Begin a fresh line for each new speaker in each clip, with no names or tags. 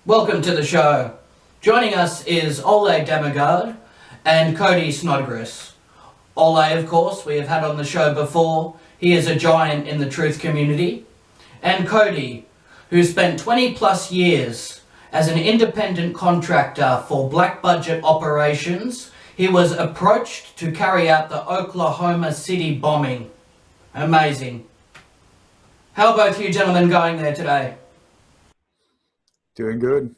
Welcome to the show. Joining us is Dammegard and Cody Snodgres. Ole, of course, we have had on the show before. He is a giant in the truth community. And Cody, who spent 20 plus years as an independent contractor for black budget operations. He was approached to carry out the Oklahoma City bombing. Amazing. How are both you gentlemen going there today?
Doing good.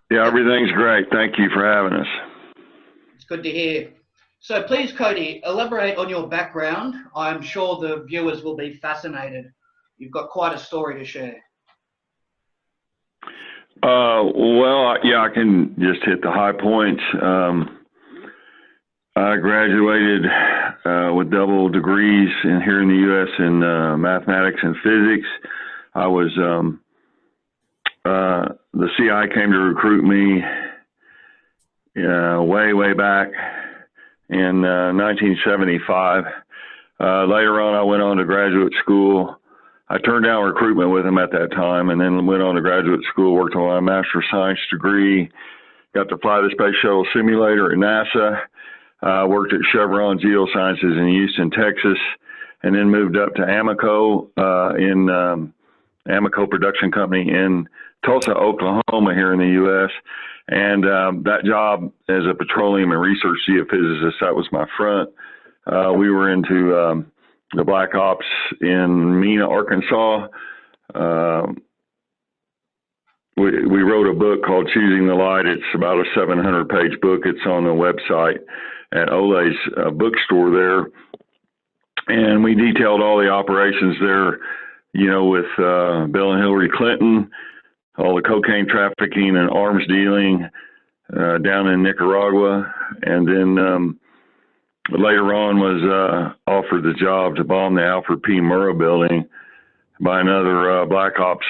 Yeah, everything's great. Thank you for having us.
It's good to hear. So please, Cody, elaborate on your background. I'm sure the viewers will be fascinated. You've got quite a story to share.
I can just hit the high points. I graduated with double degrees here in the U.S. in mathematics and physics. I was the CIA came to recruit me way back in 1975. Later on, I went on to graduate school. I turned down recruitment with them at that time, and then went on to graduate school, worked on my Master of Science degree, got to fly the Space Shuttle simulator at NASA, worked at Chevron Geosciences in Houston, Texas, and then moved up to Amoco in Amoco Production Company in Tulsa, Oklahoma, here in the U.S. And that job as a petroleum and research geophysicist, that was my front. We were into the Black Ops in Mena, Arkansas. We wrote a book called Choosing the Light. It's about a 700-page book. It's on the website at Ole's bookstore there. And we detailed all the operations there, with Bill and Hillary Clinton, all the cocaine trafficking and arms dealing down in Nicaragua. And then later on was offered the job to bomb the Alfred P. Murrah building by another Black Ops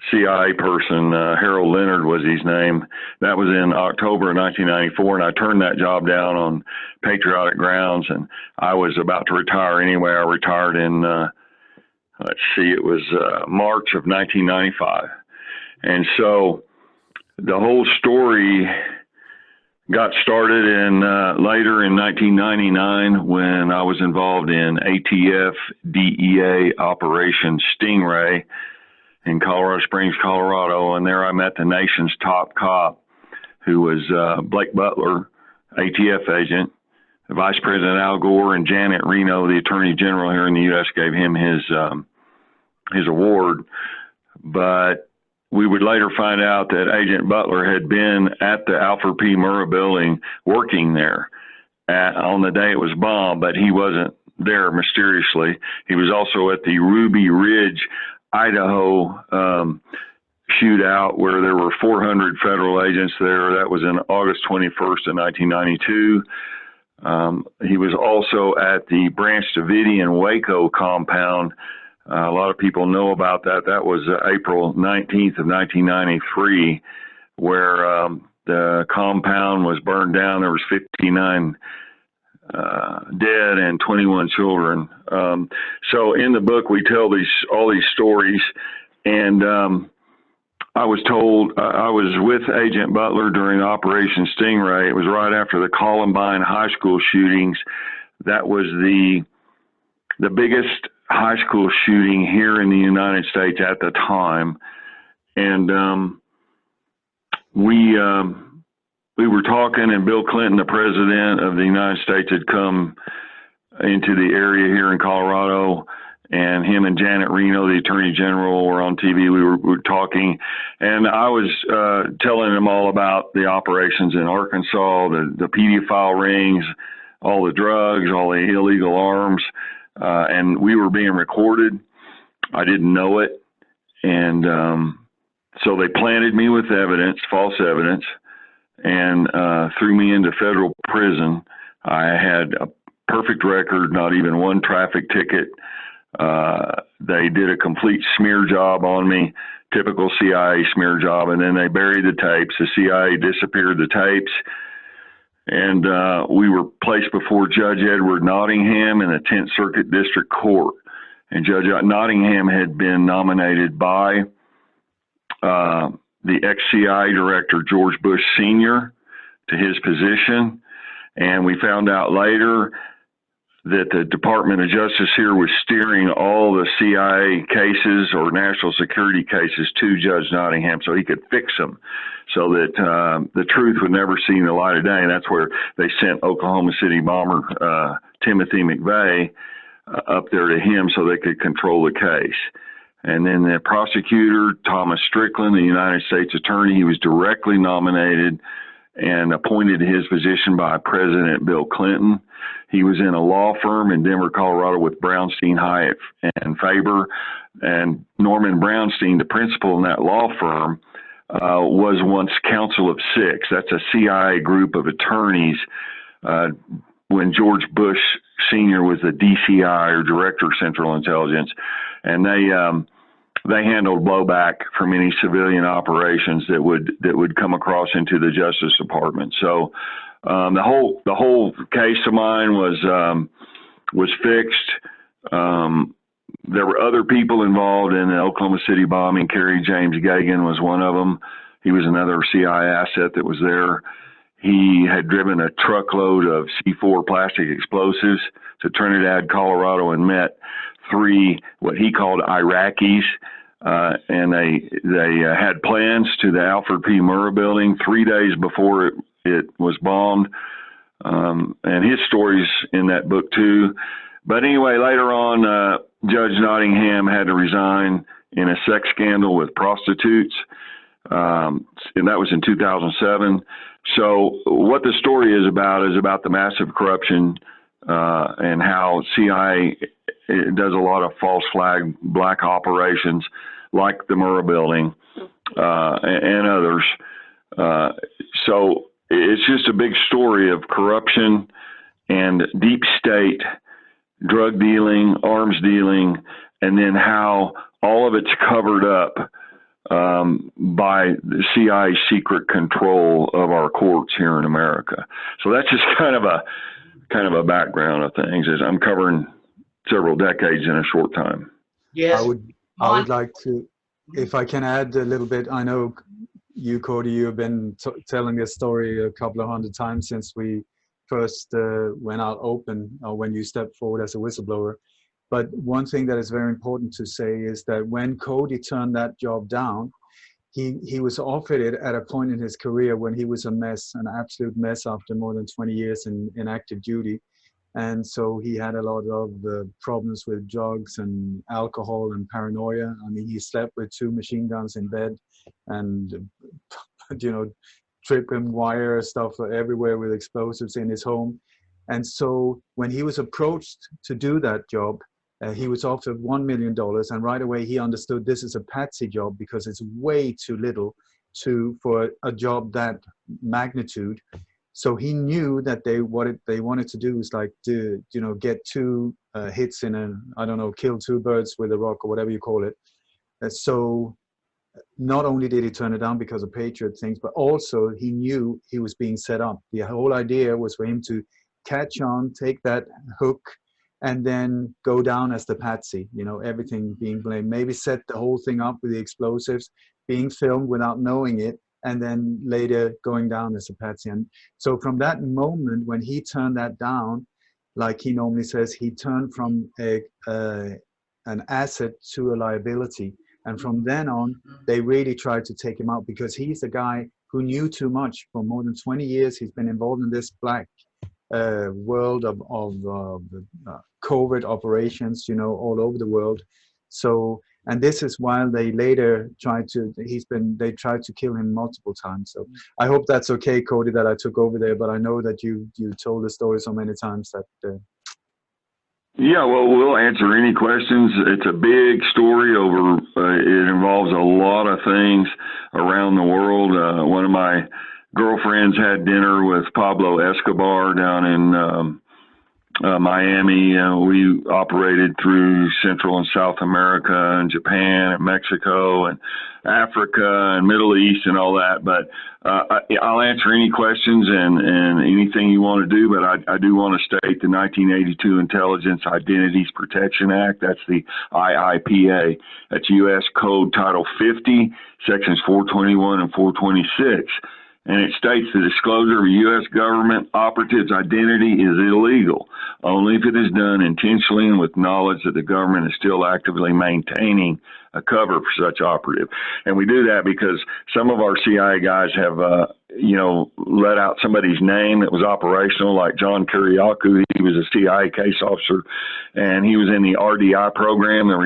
CIA person. Harold Leonard was his name. That was in October of 1994, and I turned that job down on patriotic grounds, and I was about to retire anyway. I retired in, it was March of 1995. And so the whole story got started later in 1999 when I was involved in ATF DEA Operation Stingray in Colorado Springs, Colorado. And there I met the nation's top cop, who was Blake Butler, ATF agent. Vice President Al Gore and Janet Reno, the Attorney General here in the U.S., gave him his award. But we would later find out that Agent Butler had been at the Alfred P. Murrah building working there on the day it was bombed, but he wasn't there mysteriously. He was also at the Ruby Ridge, Idaho shootout where there were 400 federal agents there. That was in August 21st of 1992. He was also at the Branch Davidian Waco compound. A lot of people know about that. That was April 19th of 1993, where the compound was burned down. There was 59 dead and 21 children. So in the book, we tell all these stories. And I was told I was with Agent Butler during Operation Stingray. It was right after the Columbine high school shootings. That was the biggest high school shooting here in the United States at the time. And we were talking, and Bill Clinton, the president of the United States, had come into the area here in Colorado, and him and Janet Reno, the Attorney General, were on TV. We were talking, and I was telling them all about the operations in Arkansas, the pedophile rings, all the drugs, all the illegal arms, and we were being recorded. I didn't know it, and so they planted me with evidence, false evidence, and threw me into federal prison. I had a perfect record, not even one traffic ticket. They did a complete smear job on me, typical CIA smear job, and then they buried the tapes. The CIA disappeared the tapes, and we were placed before Judge Edward Nottingham in the 10th Circuit District Court. And Judge Nottingham had been nominated by the ex-CIA director, George Bush Sr., to his position. And we found out later that the Department of Justice here was steering all the CIA cases or national security cases to Judge Nottingham so he could fix them, so that the truth would never see the light of day. And that's where they sent Oklahoma City bomber Timothy McVeigh up there to him so they could control the case. And then the prosecutor, Thomas Strickland, the United States attorney, he was directly nominated and appointed to his position by President Bill Clinton. He was in a law firm in Denver, Colorado with Brownstein, Hyatt, and Faber. And Norman Brownstein, the principal in that law firm, was once Council of Six. That's a CIA group of attorneys when George Bush Sr. was the DCI, or Director of Central Intelligence. And they handled blowback from any civilian operations that would come across into the Justice Department. So the whole case of mine was fixed. There were other people involved in the Oklahoma City bombing. Kerry James Gagan was one of them. He was another CIA asset that was there. He had driven a truckload of C4 plastic explosives to Trinidad, Colorado, and met three what he called Iraqis. And they had plans to the Alfred P. Murrah building 3 days before it was bombed. And his story's in that book too. But anyway, later on, Judge Nottingham had to resign in a sex scandal with prostitutes. And that was in 2007. So what the story is about the massive corruption and how CIA does a lot of false flag black operations like the Murrah building and others. So it's just a big story of corruption and deep state drug dealing, arms dealing, and then how all of it's covered up by the CIA's secret control of our courts here in America. So that's just kind of a background of things, as I'm covering several decades in a short time.
Yes.
I would like to, if I can add a little bit. I know you, Cody, you've been telling this story a couple of hundred times since we first went out open, or when you stepped forward as a whistleblower. But one thing that is very important to say is that when Cody turned that job down, he was offered it at a point in his career when he was a mess, an absolute mess after more than 20 years in active duty. And so he had a lot of problems with drugs and alcohol and paranoia. I mean, he slept with 2 machine guns in bed and, tripping wire stuff everywhere with explosives in his home. And so when he was approached to do that job, he was offered $1 million. And right away he understood this is a Patsy job because it's way too little for a job that magnitude. So he knew that what they wanted to do is like to, get 2 hits in kill 2 birds with a rock or whatever you call it. So not only did he turn it down because of Patriot things, but also he knew he was being set up. The whole idea was for him to catch on, take that hook, and then go down as the Patsy, everything being blamed. Maybe set the whole thing up with the explosives, being filmed without knowing it, and then later going down as a Patsy. And so from that moment when he turned that down, like he normally says, he turned from an asset to a liability. And from then on, they really tried to take him out because he's a guy who knew too much. For more than 20 years, he's been involved in this black world of covert operations, all over the world. So, and this is while they later tried to kill him multiple times. So I hope that's okay, Cody, that I took over there, but I know that you told the story so many times that...
Yeah, well, we'll answer any questions. It's a big story it involves a lot of things around the world. One of my girlfriends had dinner with Pablo Escobar down in Miami. We operated through Central and South America and Japan and Mexico and Africa and Middle East and all that. But I'll answer any questions and anything you want to do. But I do want to state the 1982 Intelligence Identities Protection Act. That's the IIPA. That's U.S. Code Title 50, Sections 421 and 426. And it states the disclosure of a U.S. government operative's identity is illegal only if it is done intentionally and with knowledge that the government is still actively maintaining a cover for such operative. And we do that because some of our CIA guys have, let out somebody's name that was operational, like John Kiriakou. He was a CIA case officer, and he was in the RDI program, the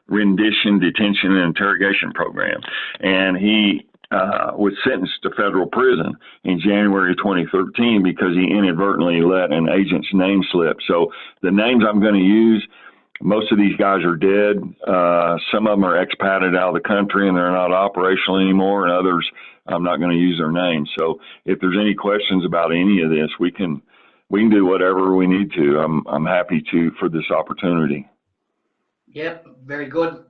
Rendition, Detention, and Interrogation Program. And he was sentenced to federal prison in January 2013 because he inadvertently let an agent's name slip. So the names I'm going to use, most of these guys are dead. Some of them are expatriated out of the country and they're not operational anymore, and others, I'm not going to use their names. So if there's any questions about any of this, we can do whatever we need to. I'm happy to for this opportunity.
Yep, very good.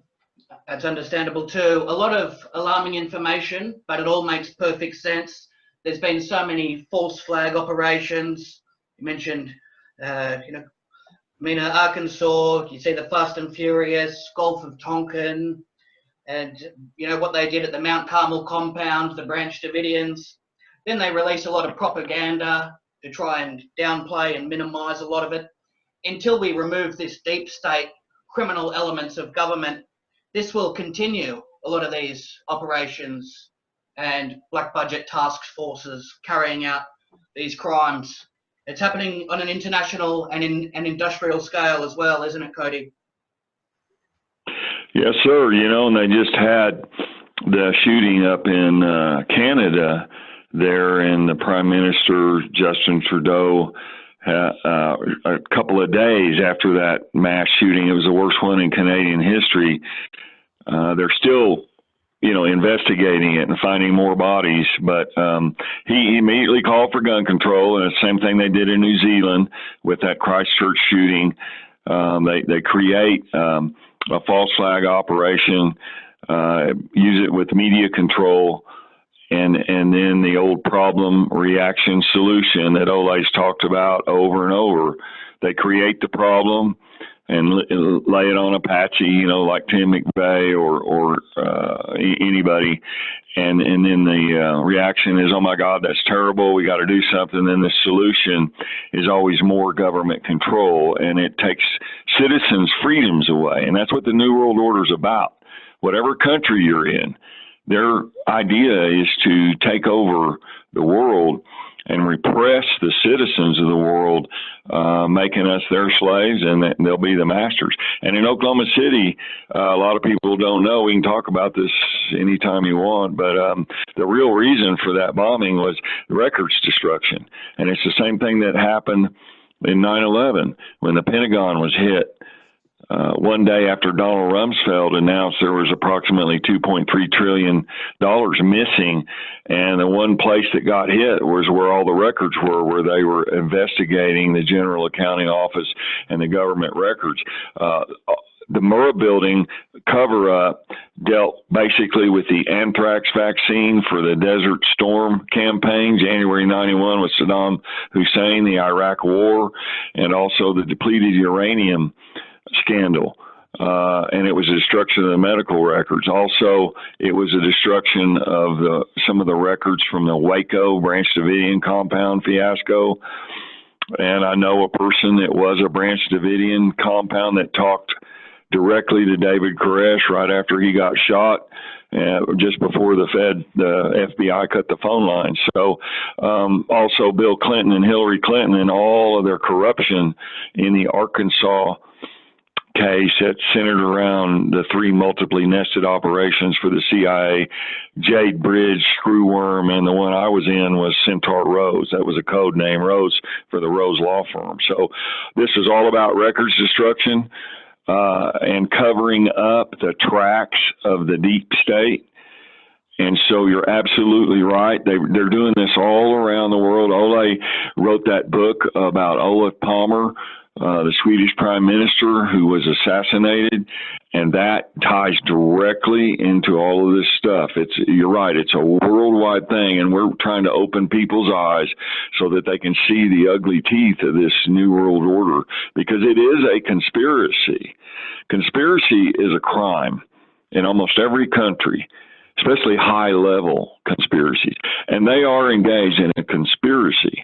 That's understandable too. A lot of alarming information, but it all makes perfect sense. There's been so many false flag operations. You mentioned, Mena, Arkansas. You see the Fast and Furious, Gulf of Tonkin, and what they did at the Mount Carmel compound, the Branch Davidians. Then they release a lot of propaganda to try and downplay and minimize a lot of it. Until we remove this deep state criminal elements of government, this will continue, a lot of these operations and black budget task forces carrying out these crimes. It's happening on an international and in an industrial scale as well, isn't it, Cody?
Yes, sir. And they just had the shooting up in Canada there, and the Prime Minister, Justin Trudeau, a couple of days after that mass shooting, it was the worst one in Canadian history. They're still, investigating it and finding more bodies. But he immediately called for gun control, and it's the same thing they did in New Zealand with that Christchurch shooting. They create a false flag operation, use it with media control, and then the old problem, reaction, solution that Ole's talked about over and over. They create the problem and lay it on a Patsy, like Tim McVeigh or anybody. And then the reaction is, oh my God, that's terrible. We got to do something. Then the solution is always more government control, and it takes citizens' freedoms away. And that's what the New World Order is about. Whatever country you're in, their idea is to take over the world and repress the citizens of the world, making us their slaves, and they'll be the masters. And in Oklahoma City, a lot of people don't know, we can talk about this anytime you want, but the real reason for that bombing was the records destruction. And it's the same thing that happened in 9/11 when the Pentagon was hit. One day after Donald Rumsfeld announced there was approximately $2.3 trillion missing, and the one place that got hit was where all the records were, where they were investigating the General Accounting Office and the government records. The Murrah building cover-up dealt basically with the anthrax vaccine for the Desert Storm campaign, January 91 with Saddam Hussein, the Iraq War, and also the depleted uranium scandal. And it was a destruction of the medical records. Also, it was a destruction of some of the records from the Waco Branch Davidian compound fiasco. And I know a person that was a Branch Davidian compound that talked directly to David Koresh right after he got shot, just before the FBI cut the phone line. So also Bill Clinton and Hillary Clinton and all of their corruption in the Arkansas case that centered around the three multiply nested operations for the CIA, Jade Bridge, Screwworm, and the one I was in was Centaur Rose. That was a code name, Rose, for the Rose Law Firm. So this is all about records destruction and covering up the tracks of the deep state. And so you're absolutely right. They're doing this all around the world. Ole wrote that book about Olof Palme, the Swedish prime minister who was assassinated, and that ties directly into all of this stuff. You're right. It's a worldwide thing, and we're trying to open people's eyes so that they can see the ugly teeth of this new world order, because it is a conspiracy. Conspiracy is a crime in almost every country, especially high-level conspiracies. And they are engaged in a conspiracy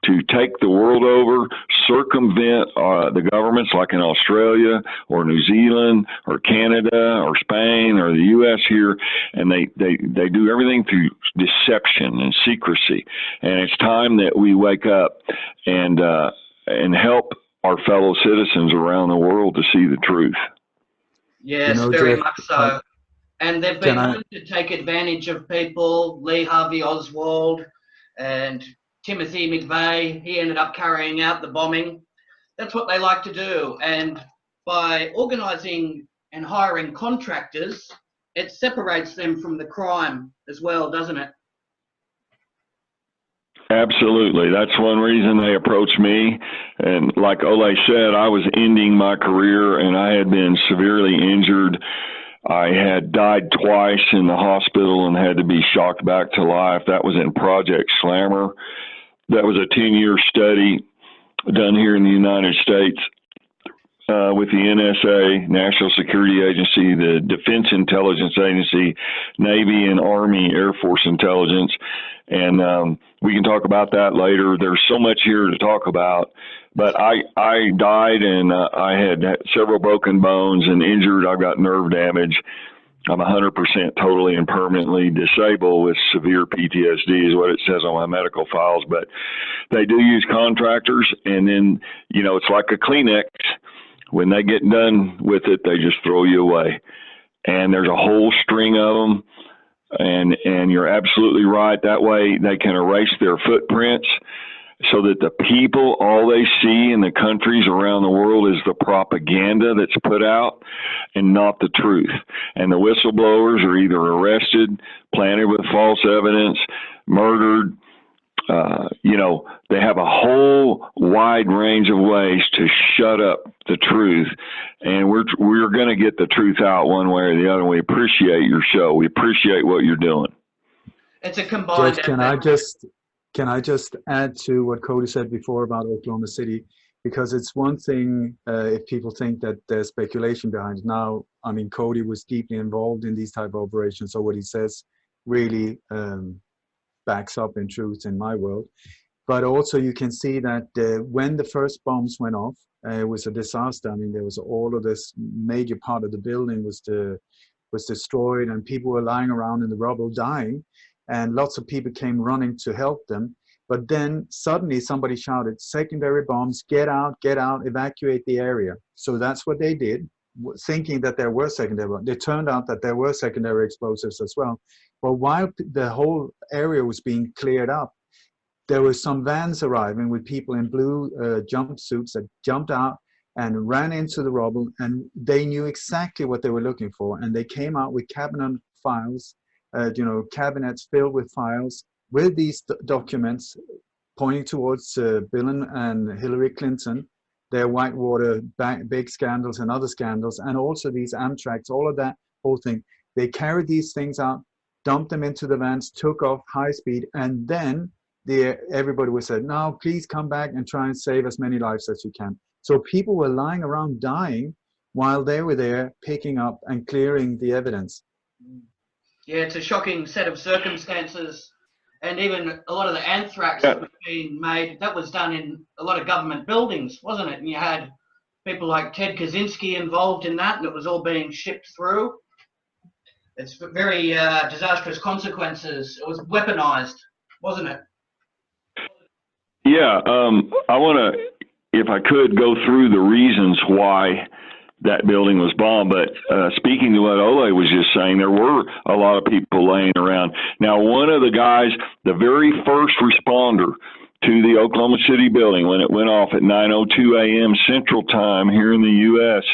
to take the world over, circumvent the governments like in Australia or New Zealand or Canada or Spain or the U.S. here, and they do everything through deception and secrecy. And it's time that we wake up and help our fellow citizens around the world to see the truth.
Yes, very much so. And they've been known to take advantage of people. Lee Harvey Oswald and Timothy McVeigh, he ended up carrying out the bombing. That's what they like to do. And by organising and hiring contractors, it separates them from the crime as well, doesn't it?
Absolutely. That's one reason they approached me. And like Ole said, I was ending my career and I had been severely injured. I had died twice in the hospital and had to be shocked back to life. That was in Project Slammer. That was a 10-year study done here in the United States with the NSA, National Security Agency, the Defense Intelligence Agency, Navy and Army Air Force Intelligence. And we can talk about that later. There's so much here to talk about. But I died, and I had several broken bones and injured. I got nerve damage. I'm 100% totally and permanently disabled with severe PTSD is what it says on my medical files. But they do use contractors, and then, it's like a Kleenex. When they get done with it, they just throw you away. And there's a whole string of them. And you're absolutely right. That way they can erase their footprints so that the people, all they see in the countries around the world is the propaganda that's put out and not the truth. And the whistleblowers are either arrested, planted with false evidence, murdered. They have a whole wide range of ways to shut up the truth. And we're going to get the truth out one way or the other. We appreciate your show. We appreciate what you're doing.
It's a combined
Jeff, can I just add to what Cody said before about Oklahoma City? Because it's one thing if people think that there's speculation behind it. Now, I mean, Cody was deeply involved in these type of operations, so what he says really backs up in truth in my world. But also you can see that when the first bombs went off, it was a disaster. I mean, there was all of this major part of the building was destroyed, and people were lying around in the rubble dying. And lots of people came running to help them. But then suddenly somebody shouted, secondary bombs, get out, evacuate the area. So that's what they did, thinking that there were secondary bombs. It turned out that there were secondary explosives as well. But while the whole area was being cleared up, there were some vans arriving with people in blue jumpsuits that jumped out and ran into the rubble, and they knew exactly what they were looking for. And they came out with cabinet files, cabinets filled with files with these documents pointing towards Bill and Hillary Clinton, their Whitewater big scandals and other scandals, and also these Amtraks, all of that whole thing. They carried these things out, dumped them into the vans, took off high speed, and then everybody was said, now please come back and try and save as many lives as you can. So people were lying around dying while they were there picking up and clearing the evidence.
Yeah, it's a shocking set of circumstances. And even a lot of the anthrax that was being made, that was done in a lot of government buildings, wasn't it? And you had people like Ted Kaczynski involved in that, and it was all being shipped through. It's very disastrous consequences. It was weaponized, wasn't it?
Yeah, I want to, if I could, go through the reasons why that building was bombed. But speaking to what Ole was just saying, there were a lot of people laying around. Now, one of the guys, the very first responder to the Oklahoma City building when it went off at 9:02 a.m. Central Time here in the U.S.,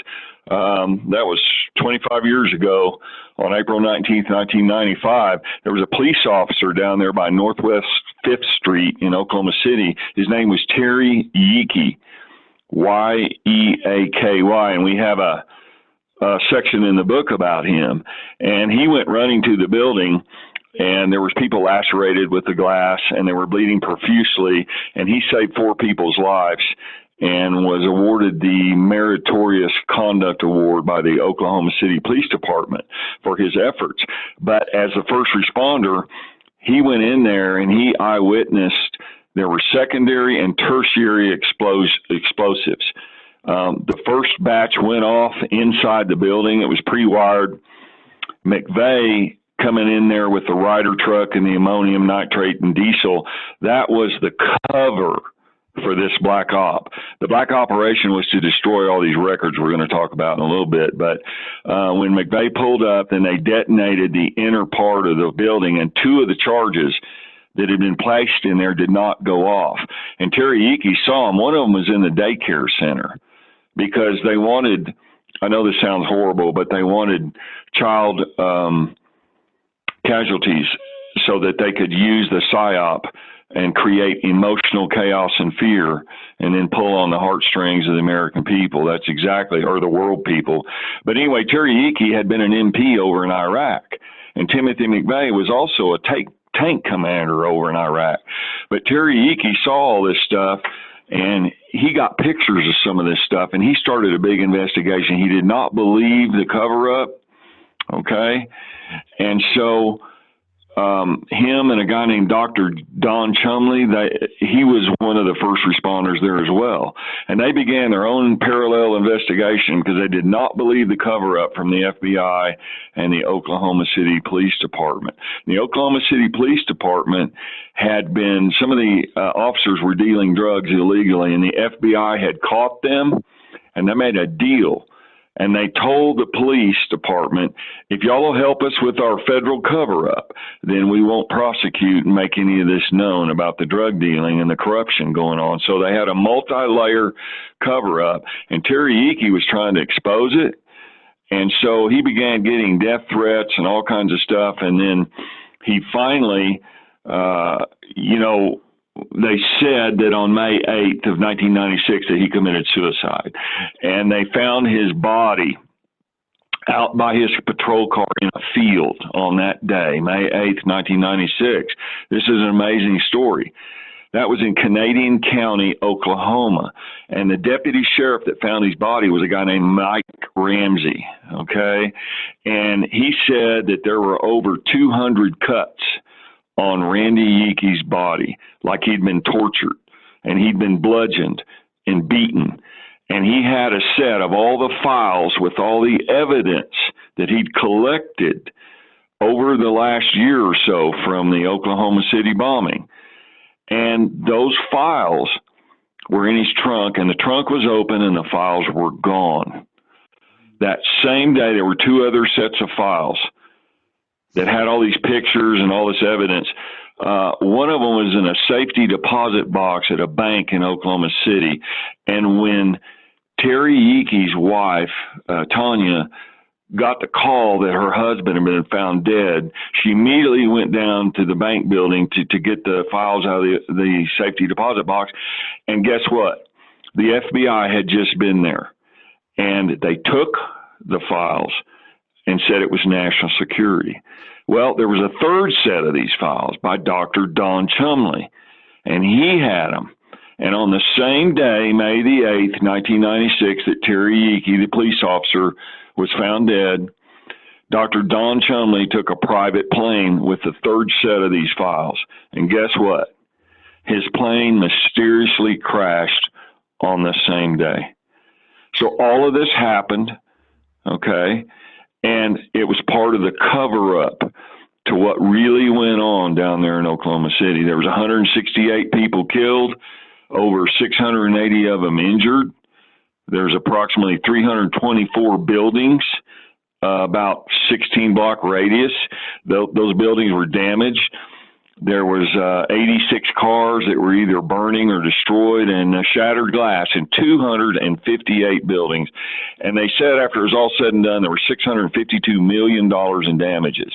That was 25 years ago. On April 19th, 1995, there was a police officer down there by Northwest 5th Street in Oklahoma City. His name was Terry Yeaky, Y-E-A-K-Y, and we have a section in the book about him. And he went running to the building, and there was people lacerated with the glass, and they were bleeding profusely, and he saved 4 people's lives and was awarded the Meritorious Conduct Award by the Oklahoma City Police Department for his efforts. But as a first responder, he went in there and he eyewitnessed there were secondary and tertiary explosives. The first batch went off inside the building. It was pre-wired. McVeigh coming in there with the Ryder truck and the ammonium nitrate and diesel, that was the cover for this black op. The black operation was to destroy all these records we're going to talk about in a little bit. But when McVeigh pulled up, then they detonated the inner part of the building, and 2 of the charges that had been placed in there did not go off. And Terry Yeaky saw them. One of them was in the daycare center because they wanted, I know this sounds horrible, but they wanted child casualties so that they could use the PSYOP and create emotional chaos and fear, and then pull on the heartstrings of the American people. That's exactly, or the world people. But anyway, Terry Yeaky had been an MP over in Iraq, and Timothy McVeigh was also a tank commander over in Iraq. But Terry Yeaky saw all this stuff, and he got pictures of some of this stuff, and he started a big investigation. He did not believe the cover-up, okay? And so him and a guy named Dr. Don Chumley, he was one of the first responders there as well. And they began their own parallel investigation because they did not believe the cover-up from the FBI and the Oklahoma City Police Department. The Oklahoma City Police Department had been, some of the officers were dealing drugs illegally, and the FBI had caught them, and they made a deal. And they told the police department, if y'all will help us with our federal cover-up, then we won't prosecute and make any of this known about the drug dealing and the corruption going on. So they had a multi-layer cover-up, and Terry Yeaky was trying to expose it. And so he began getting death threats and all kinds of stuff. And then he finally, they said that on May 8th of 1996 that he committed suicide. And they found his body out by his patrol car in a field on that day, May 8th, 1996. This is an amazing story. That was in Canadian County, Oklahoma. And the deputy sheriff that found his body was a guy named Mike Ramsey, okay? And he said that there were over 200 cuts on Randy Yeaky's body, like he'd been tortured and he'd been bludgeoned and beaten. And he had a set of all the files with all the evidence that he'd collected over the last year or so from the Oklahoma City bombing. And those files were in his trunk, and the trunk was open and the files were gone. That same day, there were 2 other sets of files that had all these pictures and all this evidence. One of them was in a safety deposit box at a bank in Oklahoma City. And when Terry Yeaky's wife, Tanya, got the call that her husband had been found dead, she immediately went down to the bank building to get the files out of the safety deposit box. And guess what? The FBI had just been there, and they took the files and said it was national security. Well, there was a third set of these files by Dr. Don Chumley, and he had them. And on the same day, May the 8th, 1996, that Terry Yeaky, the police officer, was found dead, Dr. Don Chumley took a private plane with the third set of these files. And guess what? His plane mysteriously crashed on the same day. So all of this happened, okay? And it was part of the cover-up to what really went on down there in Oklahoma City. There was 168 people killed, over 680 of them injured. There's approximately 324 buildings, about 16-block radius. Those buildings were damaged. There was 86 cars that were either burning or destroyed, and shattered glass in 258 buildings. And they said after it was all said and done, there were $652 million in damages.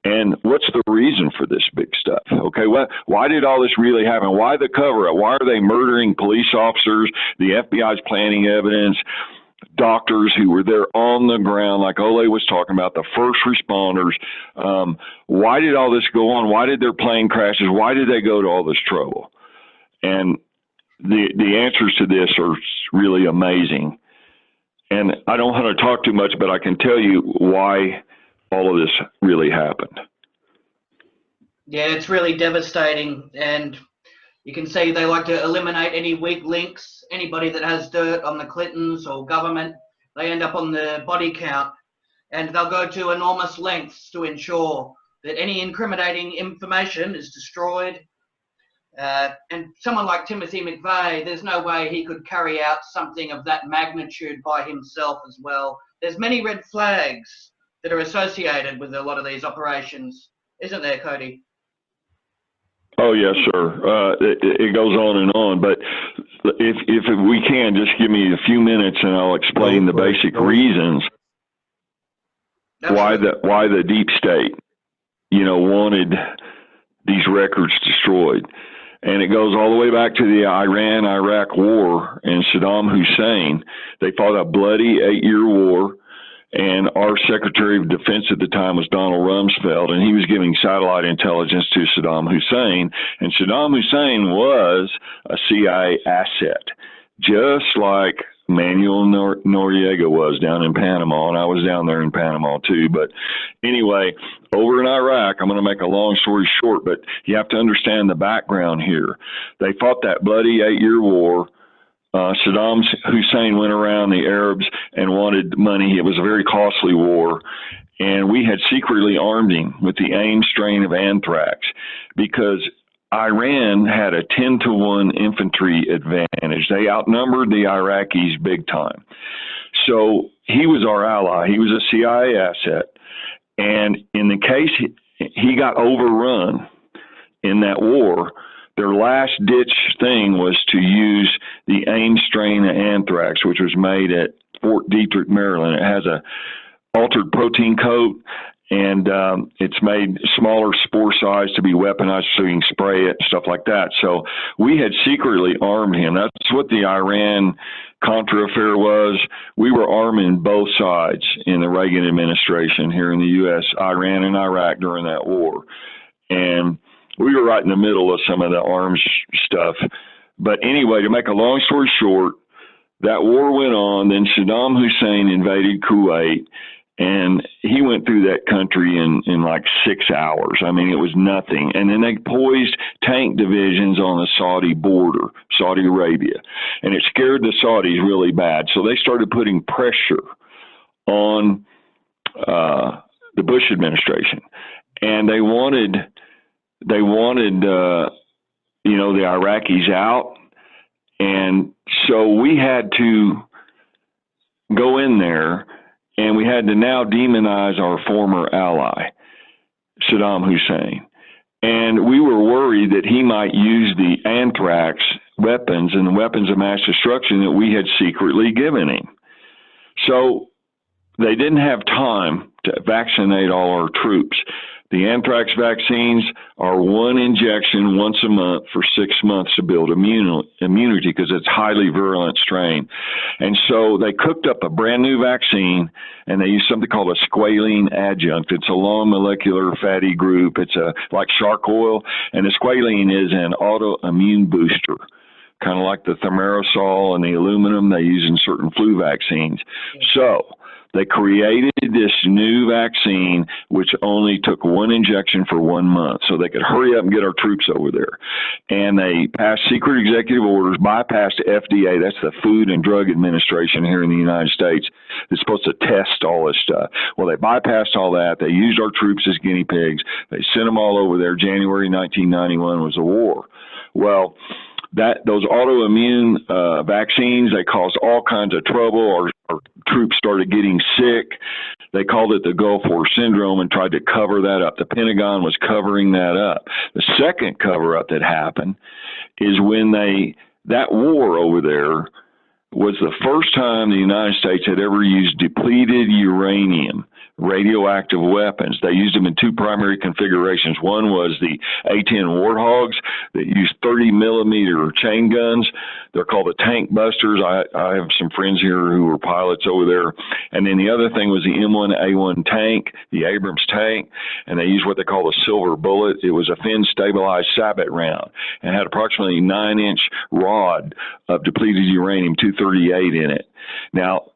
And what's the reason for this big stuff? Okay, why did all this really happen? Why the cover-up? Why are they murdering police officers? The FBI's planting evidence. Doctors who were there on the ground, like Ole was talking about, the first responders. Why did all this go on? Why did their plane crashes? Why did they go to all this trouble? And the answers to this are really amazing. And I don't want to talk too much, but I can tell you why all of this really happened.
Yeah, it's really devastating, and you can see they like to eliminate any weak links. Anybody that has dirt on the Clintons or government, they end up on the body count, and they'll go to enormous lengths to ensure that any incriminating information is destroyed. And someone like Timothy McVeigh, there's no way he could carry out something of that magnitude by himself as well. There's many red flags that are associated with a lot of these operations, isn't there, Cody?
Oh, yes, sir. It goes on and on, but if we can, just give me a few minutes and I'll explain the basic reasons why the deep state, wanted these records destroyed. And it goes all the way back to the Iran-Iraq war and Saddam Hussein. They fought a bloody 8-year war. And our Secretary of Defense at the time was Donald Rumsfeld, and he was giving satellite intelligence to Saddam Hussein. And Saddam Hussein was a CIA asset, just like Manuel Noriega was down in Panama, and I was down there in Panama too. But anyway, over in Iraq, I'm going to make a long story short, but you have to understand the background here. They fought that bloody 8-year war. Saddam Hussein went around the Arabs and wanted money. It was a very costly war. And we had secretly armed him with the AIM strain of anthrax because Iran had a 10-to-1 infantry advantage. They outnumbered the Iraqis big time. So he was our ally. He was a CIA asset. And in the case he got overrun in that war, their last ditch thing was to use the AIM strain of anthrax, which was made at Fort Detrick, Maryland. It has a altered protein coat, and it's made smaller spore size to be weaponized so you can spray it, stuff like that. So we had secretly armed him. That's what the Iran-Contra affair was. We were arming both sides in the Reagan administration here in the U.S., Iran and Iraq during that war. And we were right in the middle of some of the arms stuff. But anyway, to make a long story short, that war went on. Then Saddam Hussein invaded Kuwait, and he went through that country in like 6 hours. I mean, it was nothing. And then they poised tank divisions on the Saudi border, Saudi Arabia. And it scared the Saudis really bad. So they started putting pressure on the Bush administration. And they wanted the Iraqis out. And so we had to go in there, and we had to now demonize our former ally, Saddam Hussein. And we were worried that he might use the anthrax weapons and the weapons of mass destruction that we had secretly given him. So they didn't have time to vaccinate all our troops. The anthrax vaccines are one injection once a month for 6 months to build immunity because it's highly virulent strain. And so they cooked up a brand new vaccine, and they used something called a squalene adjunct. It's a long molecular fatty group. It's like shark oil, and the squalene is an autoimmune booster, kind of like the thimerosal and the aluminum they use in certain flu vaccines. So they created this new vaccine, which only took one injection for 1 month, so they could hurry up and get our troops over there. And they passed secret executive orders, bypassed FDA, that's the Food and Drug Administration here in the United States, that's supposed to test all this stuff. Well, they bypassed all that. They used our troops as guinea pigs. They sent them all over there. January 1991 was a war. Well, those autoimmune vaccines, they caused all kinds of trouble. Our troops started getting sick. They called it the Gulf War syndrome and tried to cover that up. The Pentagon was covering that up. The second cover up that happened is when that war over there, was the first time the United States had ever used depleted uranium radioactive weapons. They used them in two primary configurations. One was the A-10 Warthogs that used 30 millimeter chain guns. They're called the tank busters. I have some friends here who were pilots over there. And then the other thing was the M1A1 tank, the Abrams tank, and they used what they call the silver bullet. It was a fin stabilized sabot round and had approximately 9-inch rod of depleted uranium-238 in it. Now,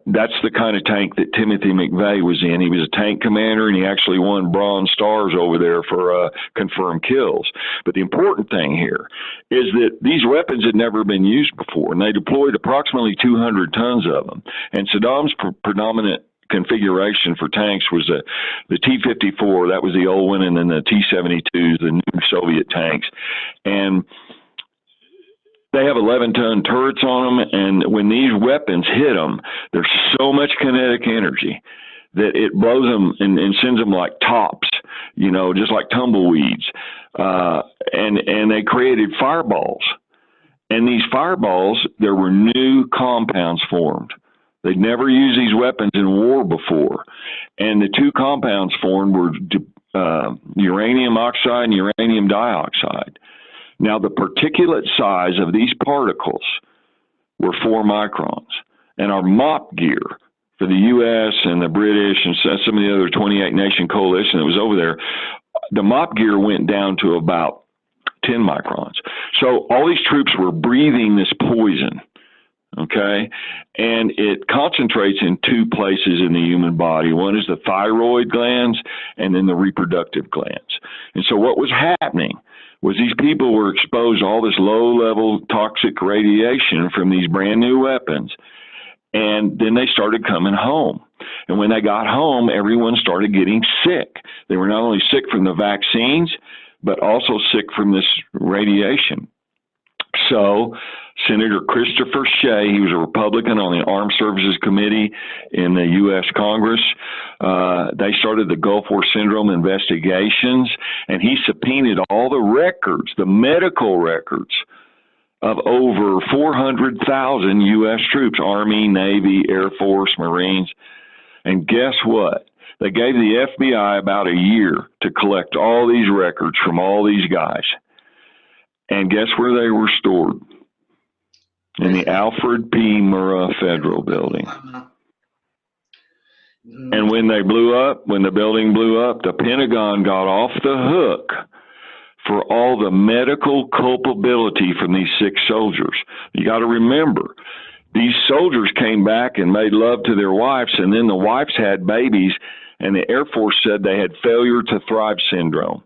that's the kind of tank that Timothy McVeigh was in. He was a tank commander, and he actually won Bronze Stars over there for confirmed kills. But the important thing here is that these weapons had never been used before, and they deployed approximately 200 tons of them. And Saddam's predominant configuration for tanks was the T-54, that was the old one, and then the T-72s, the new Soviet tanks. And they have 11-ton turrets on them, and when these weapons hit them, there's so much kinetic energy that it blows them and sends them like tops, you know, just like tumbleweeds. And they created fireballs. And these fireballs, there were new compounds formed. They'd never used these weapons in war before. And the two compounds formed were uranium oxide and uranium dioxide. Now, the particulate size of these particles were 4 microns, and our MOP gear for the U.S. and the British and some of the other 28-nation coalition that was over there, the MOP gear went down to about 10 microns. So all these troops were breathing this poison, okay? And it concentrates in two places in the human body. One is the thyroid glands and then the reproductive glands. And so what was happening was these people were exposed to all this low-level toxic radiation from these brand-new weapons, and then they started coming home. And when they got home, everyone started getting sick. They were not only sick from the vaccines, but also sick from this radiation. So Senator Christopher Shea, he was a Republican on the Armed Services Committee in the U.S. Congress. They started the Gulf War Syndrome investigations, and he subpoenaed all the records, the medical records of over 400,000 U.S. troops, Army, Navy, Air Force, Marines. And guess what? They gave the FBI about a year to collect all these records from all these guys. And guess where they were stored? In the Alfred P. Murrah Federal Building. And when they blew up, when the building blew up, the Pentagon got off the hook for all the medical culpability from these sick soldiers. You got to remember, these soldiers came back and made love to their wives, and then the wives had babies, and the Air Force said they had failure to thrive syndrome,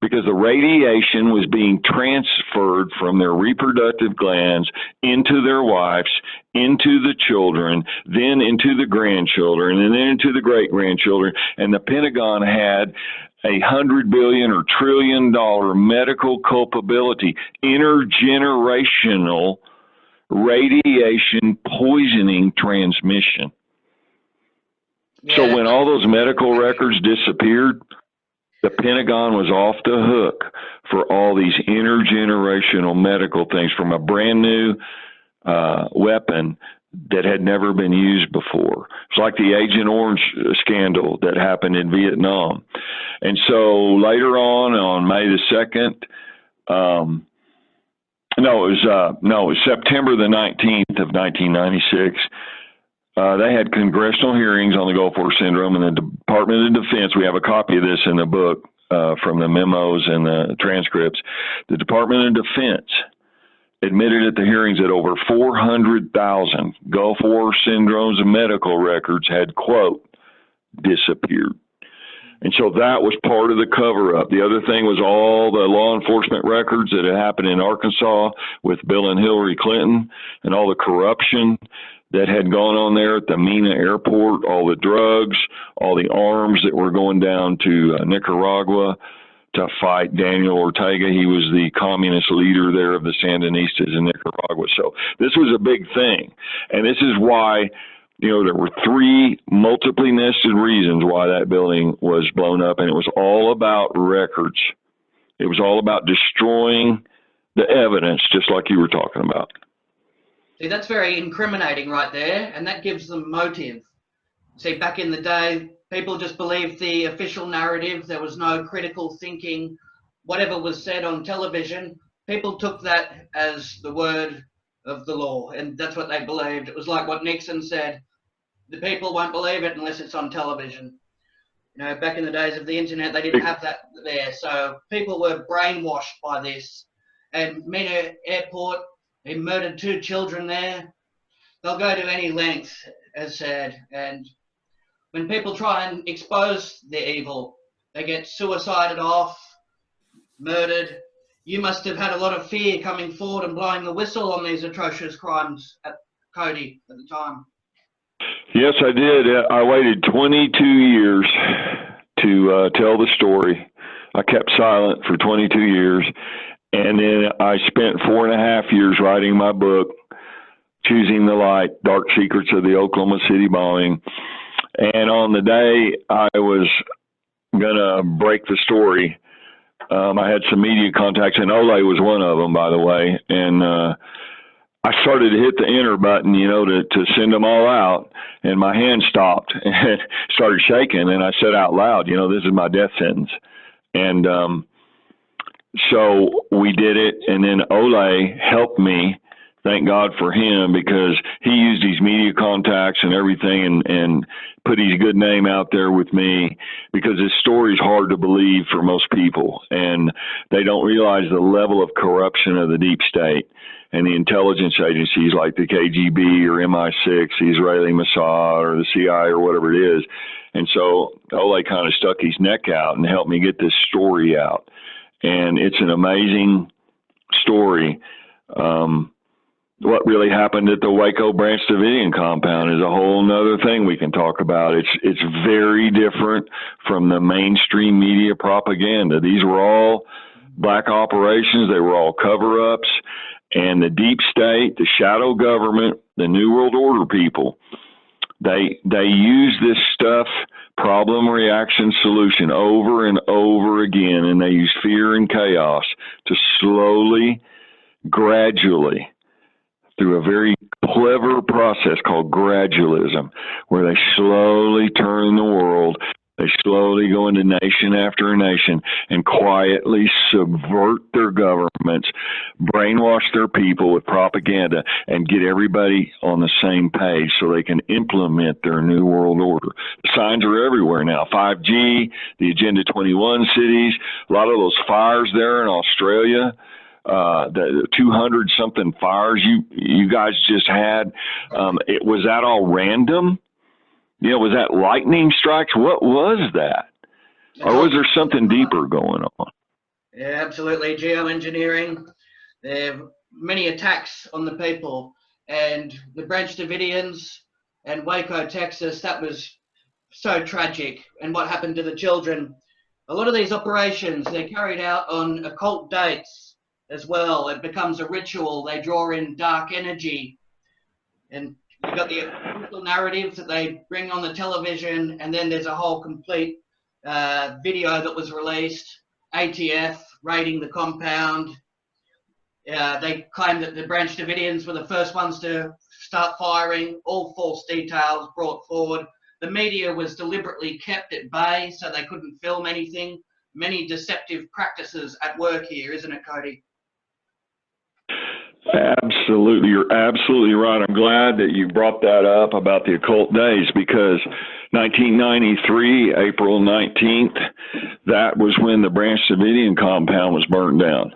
because the radiation was being transferred from their reproductive glands into their wives, into the children, then into the grandchildren, and then into the great-grandchildren. And the Pentagon had $100 billion or $1 trillion medical culpability, intergenerational radiation poisoning transmission. Yeah. So when all those medical records disappeared, the Pentagon was off the hook for all these intergenerational medical things from a brand new weapon that had never been used before. It's like the Agent Orange scandal that happened in Vietnam. And so later on May the 2nd, it was September the 19th of 1996, they had congressional hearings on the Gulf War Syndrome, and the Department of Defense, we have a copy of this in the book from the memos and the transcripts. The Department of Defense admitted at the hearings that over 400,000 Gulf War Syndromes and medical records had, quote, disappeared. And so that was part of the cover-up. The other thing was all the law enforcement records that had happened in Arkansas with Bill and Hillary Clinton, and all the corruption that had gone on there at the Mina airport, all the drugs, all the arms that were going down to Nicaragua to fight Daniel Ortega. He was the communist leader there of the Sandinistas in Nicaragua. So this was a big thing. And this is why, there were 3 multiply nested reasons why that building was blown up. And it was all about records. It was all about destroying the evidence, just like you were talking about.
See, that's very incriminating right there, and that gives them motive. See, back in the day, people just believed the official narrative. There was no critical thinking. Whatever was said on television, people took that as the word of the law, and that's what they believed. It was like what Nixon said, the people won't believe it unless it's on television. You know, back in the days of the internet, they didn't have that there, so people were brainwashed by this. And Mina Airport, he murdered 2 children there. They'll go to any length, as said, and when people try and expose the evil, they get suicided off, murdered. You must have had a lot of fear coming forward and blowing the whistle on these atrocious crimes at Cody at the time.
Yes, I did. I waited 22 years to tell the story. I kept silent for 22 years, and then I spent 4.5 years writing my book, Choosing the Light, Dark Secrets of the Oklahoma City Bombing. And on the day I was going to break the story, I had some media contacts, and Ole was one of them, by the way. And I started to hit the enter button, you know, to send them all out. And my hand stopped and started shaking. And I said out loud, you know, this is my death sentence. And so we did it. And then Ole helped me. Thank God for him, because he used his media contacts and everything and put his good name out there with me, because his story is hard to believe for most people. And they don't realize the level of corruption of the deep state and the intelligence agencies like the KGB or MI6, the Israeli Mossad or the CIA or whatever it is. And so Ole kind of stuck his neck out and helped me get this story out. And it's an amazing story. What really happened at the Waco Branch Davidian compound is a whole nother thing we can talk about. It's very different from the mainstream media propaganda. These were all black operations. They were all cover-ups. And the deep state, the shadow government, the New World Order people, they use this stuff, problem, reaction, solution, over and over again. And they use fear and chaos to slowly, gradually, through a very clever process called gradualism, where they slowly turn the world, they slowly go into nation after nation and quietly subvert their governments, brainwash their people with propaganda, and get everybody on the same page so they can implement their new world order. The signs are everywhere now. 5G, the Agenda 21 cities, a lot of those fires there in Australia, the 200 something fires you guys just had, was that all random? You know, was that lightning strikes? What was that? Or was there something deeper going on?
Yeah, absolutely. Geoengineering. There are many attacks on the people, and the Branch Davidians and Waco, Texas, that was so tragic. And what happened to the children? A lot of these operations, they're carried out on occult dates as well. It becomes a ritual. They draw in dark energy, and you've got the official narrative that they bring on the television, and then there's a whole complete video that was released, ATF raiding the compound. They claim that the Branch Davidians were the first ones to start firing, all false details brought forward. The media was deliberately kept at bay so they couldn't film anything. Many deceptive practices at work here, isn't it, Cody?
Absolutely. You're absolutely right. I'm glad that you brought that up about the occult days, because 1993, April 19th, that was when the Branch Davidian compound was burnt down.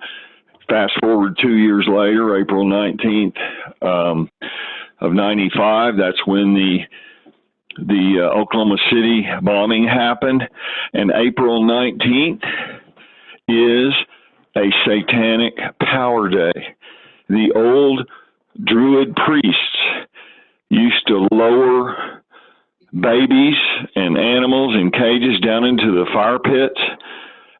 Fast forward 2 years later, April 19th of 95, that's when the Oklahoma City bombing happened. And April 19th is a satanic power day. The old Druid priests used to lower babies and animals in cages down into the fire pits,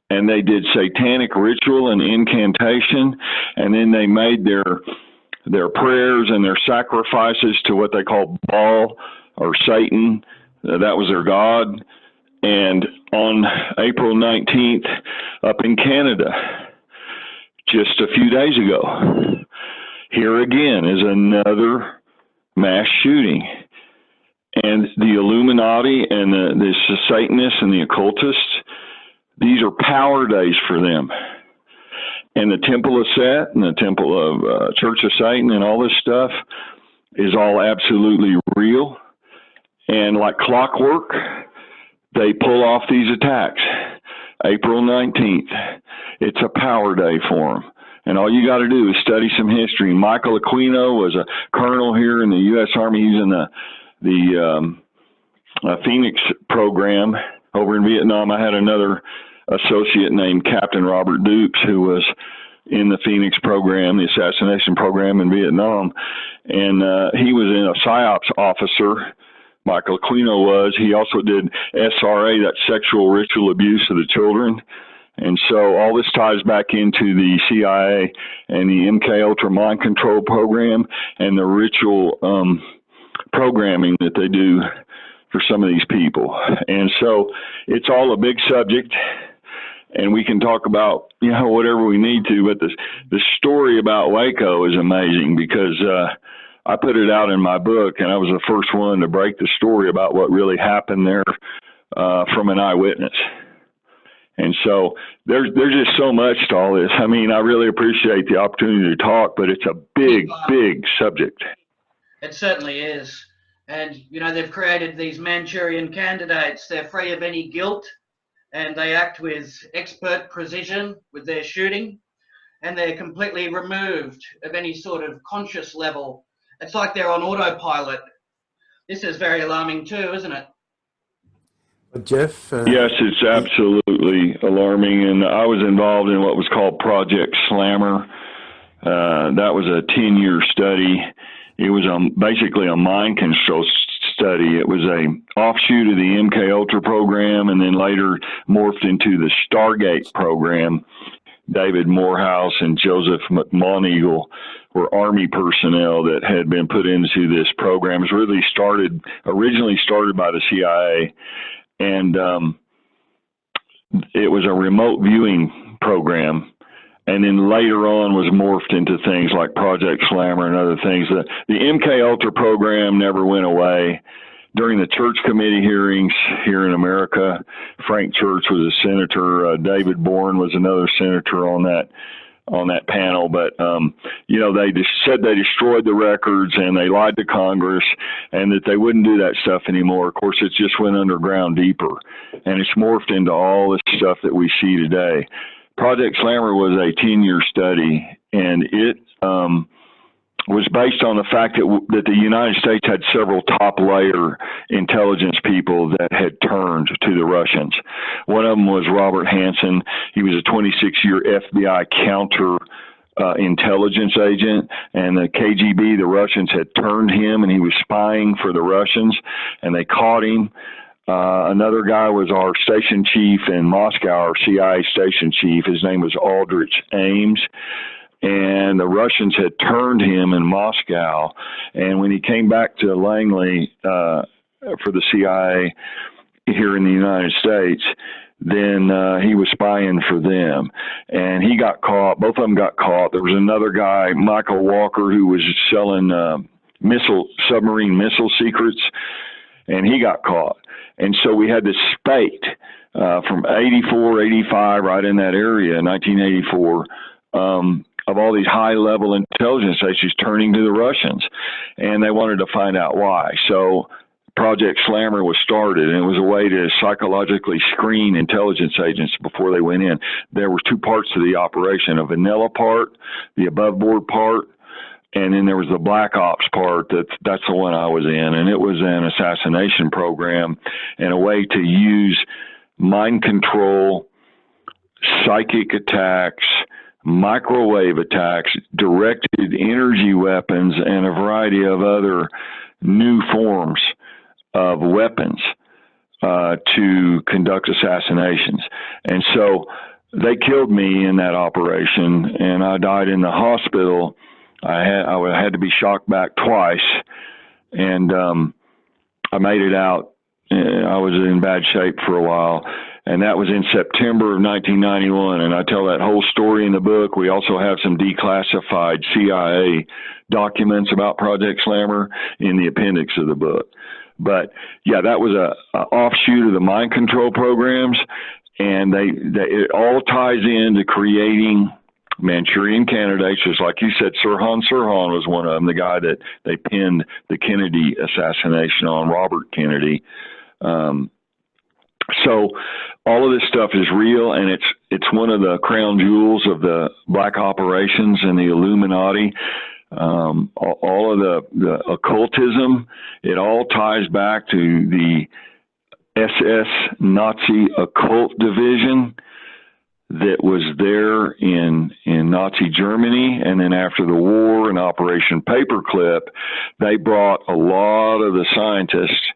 and they did satanic ritual and incantation, and then they made their prayers and their sacrifices to what they call Baal or Satan. That was their god. And on April 19th, up in Canada, just a few days ago, Here again is another mass shooting. And the Illuminati and the Satanists and the occultists, these are power days for them. And the Temple of Set and the Temple of Church of Satan and all this stuff is all absolutely real. And like clockwork, they pull off these attacks. April 19th, it's a power day for them. And all you got to do is study some history. Michael Aquino was a colonel here in the U.S. Army. He's in the Phoenix program over in Vietnam. I had another associate named Captain Robert Dukes who was in the Phoenix program, the assassination program in Vietnam. And he was in a PSYOPs officer. Michael Aquino was. He also did SRA, that sexual ritual abuse of the children. And so all this ties back into the CIA and the MK Ultra mind control program and the ritual programming that they do for some of these people. And so it's all a big subject, and we can talk about, you know, whatever we need to, but the story about Waco is amazing because I put it out in my book, and I was the first one to break the story about what really happened there from an eyewitness. And so there's just so much to all this. I mean, I really appreciate the opportunity to talk, but it's a big, big subject.
It certainly is. And, you know, they've created these Manchurian candidates. They're free of any guilt, and they act with expert precision with their shooting, and they're completely removed of any sort of conscious level. It's like they're on autopilot. This is very alarming too, isn't it?
Jeff?
Yes, it's absolutely alarming. And I was involved in what was called Project Slammer. That was a 10-year study. It was basically a mind control study. It was a offshoot of the MK Ultra program, and then later morphed into the Stargate program. David Morehouse and Joseph McMoneagle were Army personnel that had been put into this program. It was originally started by the CIA. And it was a remote viewing program, and then later on was morphed into things like Project Slammer and other things. The MK Ultra program never went away. During the church committee hearings here in America, Frank Church was a senator. David Bourne was another senator on that panel, but you know, they just said they destroyed the records and they lied to Congress and that they wouldn't do that stuff anymore. Of course, it just went underground deeper, and it's morphed into all the stuff that we see today. Project Slammer was a 10-year study, and it was based on the fact that the United States had several top-layer intelligence people that had turned to the Russians. One of them was Robert Hansen. He was a 26-year FBI counter intelligence agent, and the KGB, the Russians, had turned him, and he was spying for the Russians, and they caught him. Another guy was our station chief in Moscow, our CIA station chief. His name was Aldrich Ames. And the Russians had turned him in Moscow. And when he came back to Langley for the CIA here in the United States, then he was spying for them. And he got caught. Both of them got caught. There was another guy, Michael Walker, who was selling submarine missile secrets, and he got caught. And so we had this spate from 84, 85, right in that area, 1984, of all these high-level intelligence agencies turning to the Russians, and they wanted to find out why. So Project Slammer was started, and it was a way to psychologically screen intelligence agents before they went in. There were two parts to the operation, a vanilla part, the above-board part, and then there was the black ops part. That's the one I was in, and it was an assassination program and a way to use mind control, psychic attacks, microwave attacks, directed energy weapons, and a variety of other new forms of weapons to conduct assassinations. And so they killed me in that operation, and I died in the hospital. I had to be shocked back twice, and I made it out. I was in bad shape for a while. and that was in September of 1991. And I tell that whole story in the book. We also have some declassified CIA documents about Project Slammer in the appendix of the book. But yeah, that was a offshoot of the mind control programs, and it all ties into creating Manchurian candidates, just like you said. Sirhan Sirhan was one of them, the guy that they pinned the Kennedy assassination on, Robert Kennedy. So all of this stuff is real, and it's one of the crown jewels of the black operations and the Illuminati. All of the occultism, it all ties back to the SS Nazi occult division that was there in Nazi Germany. And then after the war and Operation Paperclip, they brought a lot of the scientists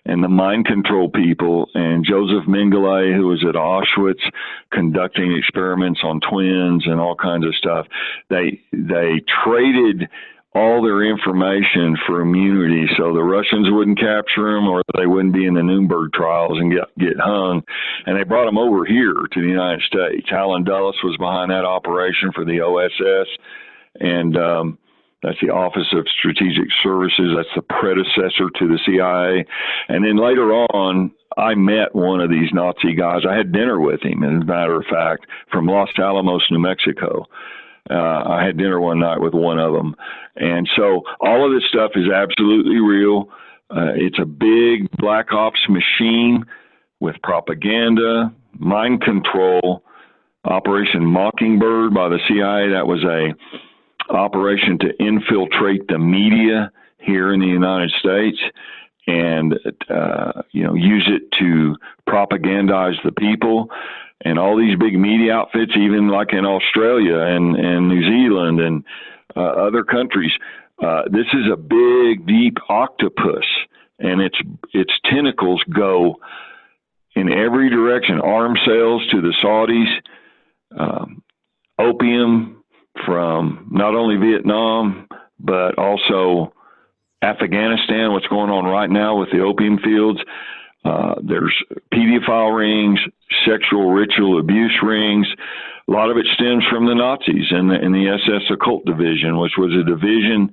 and the mind control people, and Joseph Mengele, who was at Auschwitz conducting experiments on twins and all kinds of stuff. They traded all their information for immunity, so the Russians wouldn't capture them, or they wouldn't be in the Nuremberg trials and get hung. And they brought them over here to the United States. Alan Dulles was behind that operation for the OSS, and that's the Office of Strategic Services. That's the predecessor to the CIA. And then later on, I met one of these Nazi guys. I had dinner with him, as a matter of fact, from Los Alamos, New Mexico. I had dinner one night with one of them. And so all of this stuff is absolutely real. It's a big black ops machine with propaganda, mind control. Operation Mockingbird by the CIA, that was a operation to infiltrate the media here in the United States and use it to propagandize the people. And all these big media outfits, even like in Australia and New Zealand and other countries, this is a big, deep octopus, and its tentacles go in every direction. Arms sales to the Saudis, opium from not only Vietnam, but also Afghanistan, what's going on right now with the opium fields. There's pedophile rings, sexual ritual abuse rings. A lot of it stems from the Nazis and the SS Occult Division, which was a division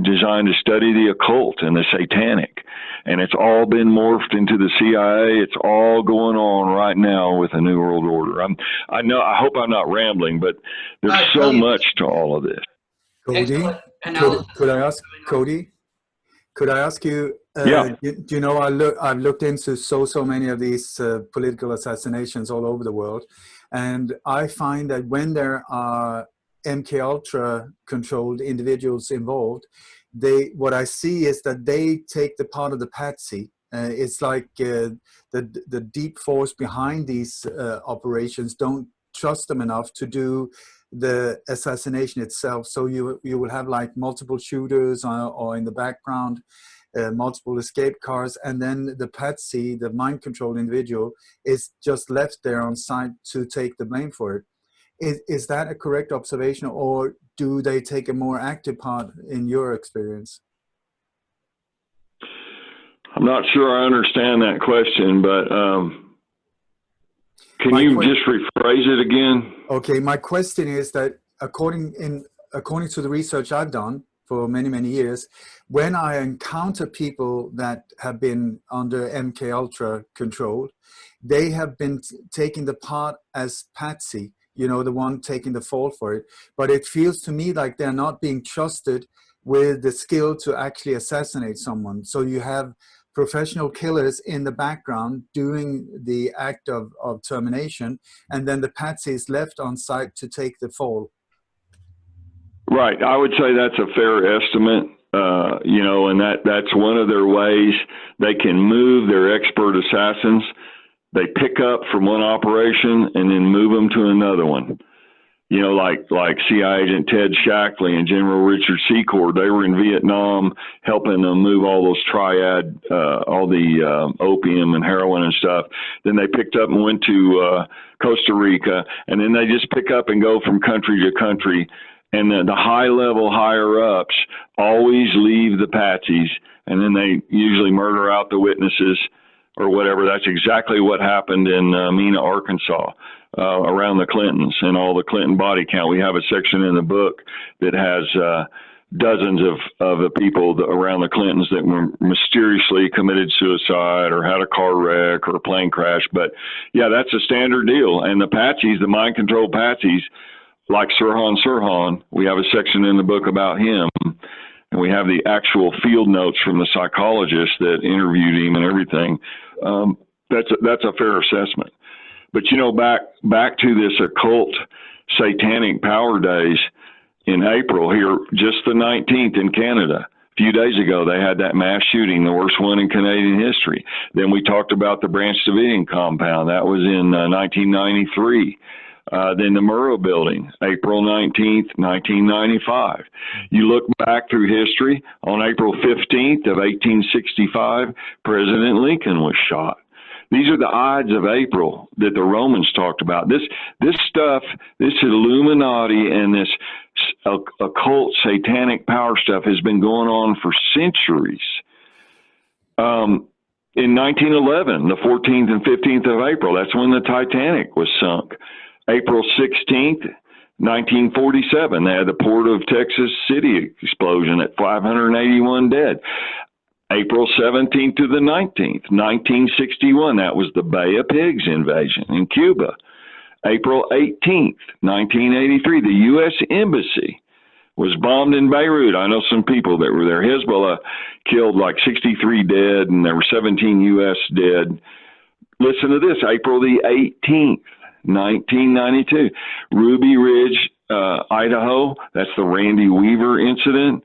designed to study the occult and the satanic. And it's all been morphed into the CIA. It's all going on right now with the New World Order. I hope I'm not rambling, but there's so much to all of this.
Cody, could I ask Cody? Could I ask you?
Yeah.
You know, I've looked into so many of these political assassinations all over the world, and I find that when there are MK Ultra controlled individuals involved, what I see is that they take the part of the Patsy. It's like the deep force behind these operations don't trust them enough to do the assassination itself. So you will have like multiple shooters or in the background, multiple escape cars, and then the Patsy, the mind controlled individual, is just left there on site to take the blame for it. Is that a correct observation, or do they take a more active part in your experience?
I'm not sure I understand that question, but can you just rephrase it again?
Okay, my question is that according to the research I've done for many years, when I encounter people that have been under MK Ultra control, they have been taking the part as Patsy, you know, the one taking the fall for it. But it feels to me like they're not being trusted with the skill to actually assassinate someone. So you have professional killers in the background doing the act of termination, and then the Patsy is left on site to take the fall.
Right. I would say that's a fair estimate, and that's one of their ways they can move their expert assassins. They pick up from one operation and then move them to another one. You know, like CIA agent Ted Shackley and General Richard Secord, they were in Vietnam helping them move all those triad, all the opium and heroin and stuff. Then they picked up and went to Costa Rica, and then they just pick up and go from country to country. And the high-level higher-ups always leave the Patsies, and then they usually murder out the witnesses or whatever. That's exactly what happened in Mena, Arkansas, around the Clintons and all the Clinton body count. We have a section in the book that has dozens of the people around the Clintons that were mysteriously committed suicide or had a car wreck or a plane crash. But yeah, that's a standard deal. And the Patsies, the mind control Patsies, like Sirhan, we have a section in the book about him. And we have the actual field notes from the psychologist that interviewed him and everything. That's a fair assessment. But you know, back to this occult satanic power days in April here, just the 19th in Canada. A few days ago, they had that mass shooting, the worst one in Canadian history. Then we talked about the Branch Davidian compound. That was in 1993. Then the Murrah building, April 19th, 1995. You look back through history, on April 15th of 1865, President Lincoln was shot. These are the Ides of April that the Romans talked about. This stuff, this Illuminati and this occult satanic power stuff has been going on for centuries. In 1911, the 14th and 15th of April, that's when the Titanic was sunk. April 16th, 1947, they had the Port of Texas City explosion at 581 dead. April 17th to the 19th, 1961, that was the Bay of Pigs invasion in Cuba. April 18th, 1983, the U.S. Embassy was bombed in Beirut. I know some people that were there. Hezbollah killed like 63 dead, and there were 17 U.S. dead. Listen to this, April the 18th, 1992, Ruby Ridge, Idaho, that's the Randy Weaver incident.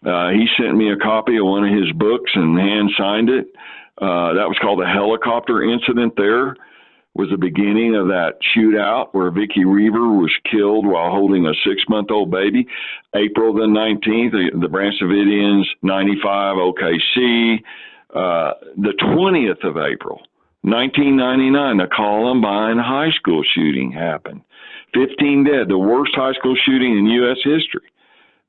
He sent me a copy of one of his books and hand signed it. That was called the helicopter incident. There was the beginning of that shootout where Vicki Reaver was killed while holding a 6-month-old baby. April the 19th, the Branch Davidians, 95 OKC. The 20th of April, 1999, the Columbine High School shooting happened. 15 dead, the worst high school shooting in U.S. history.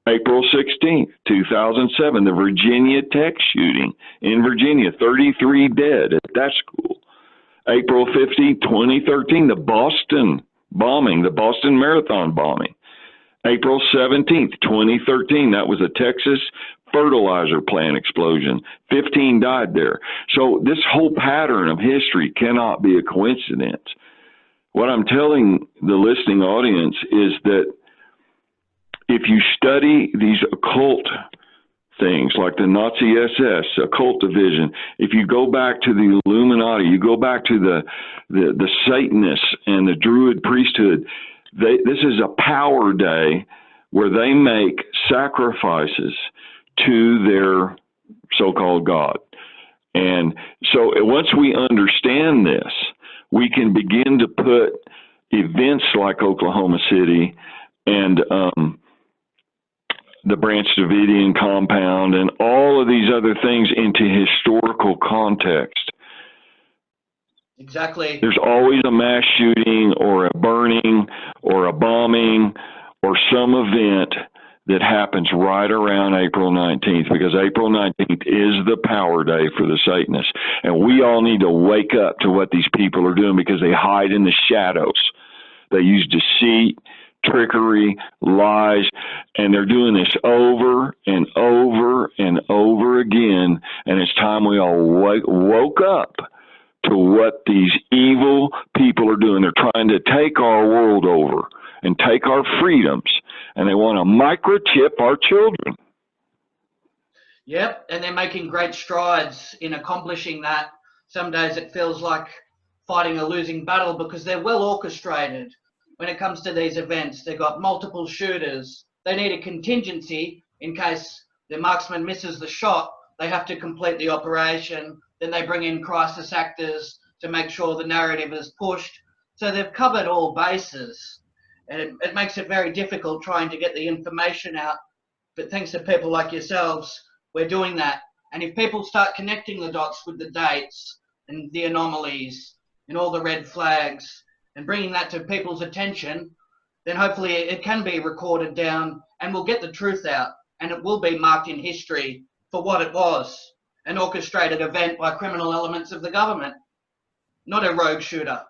April 16th, 2007, the Virginia Tech shooting in Virginia, 33 dead at that school. April 15th, 2013, the Boston bombing, the Boston Marathon bombing. April 17th, 2013, that was a Texas fertilizer plant explosion. 15 died there. So this whole pattern of history cannot be a coincidence. What I'm telling the listening audience is that if you study these occult things like the Nazi SS, occult division, if you go back to the Illuminati, you go back to the Satanists and the Druid priesthood, this is a power day where they make sacrifices to their so-called God. And so once we understand this, we can begin to put events like Oklahoma City and the Branch Davidian compound and all of these other things into historical context.
Exactly.
There's always a mass shooting or a burning or a bombing or some event that happens right around April 19th, because April 19th is the power day for the Satanists. And we all need to wake up to what these people are doing, because they hide in the shadows. They use deceit, trickery, lies, and they're doing this over and over and over again. And it's time we all woke up to what these evil people are doing. They're trying to take our world over and take our freedoms, and they want to microchip our children.
Yep, and they're making great strides in accomplishing that. Some days it feels like fighting a losing battle, because they're well orchestrated. When it comes to these events, they've got multiple shooters. They need a contingency in case the marksman misses the shot. They have to complete the operation. Then they bring in crisis actors to make sure the narrative is pushed. So they've covered all bases. And it makes it very difficult trying to get the information out. But thanks to people like yourselves, we're doing that. And if people start connecting the dots with the dates and the anomalies and all the red flags and bringing that to people's attention, then hopefully it can be recorded down and we'll get the truth out, and it will be marked in history for what it was. an orchestrated event by criminal elements of the government, not a rogue shooter.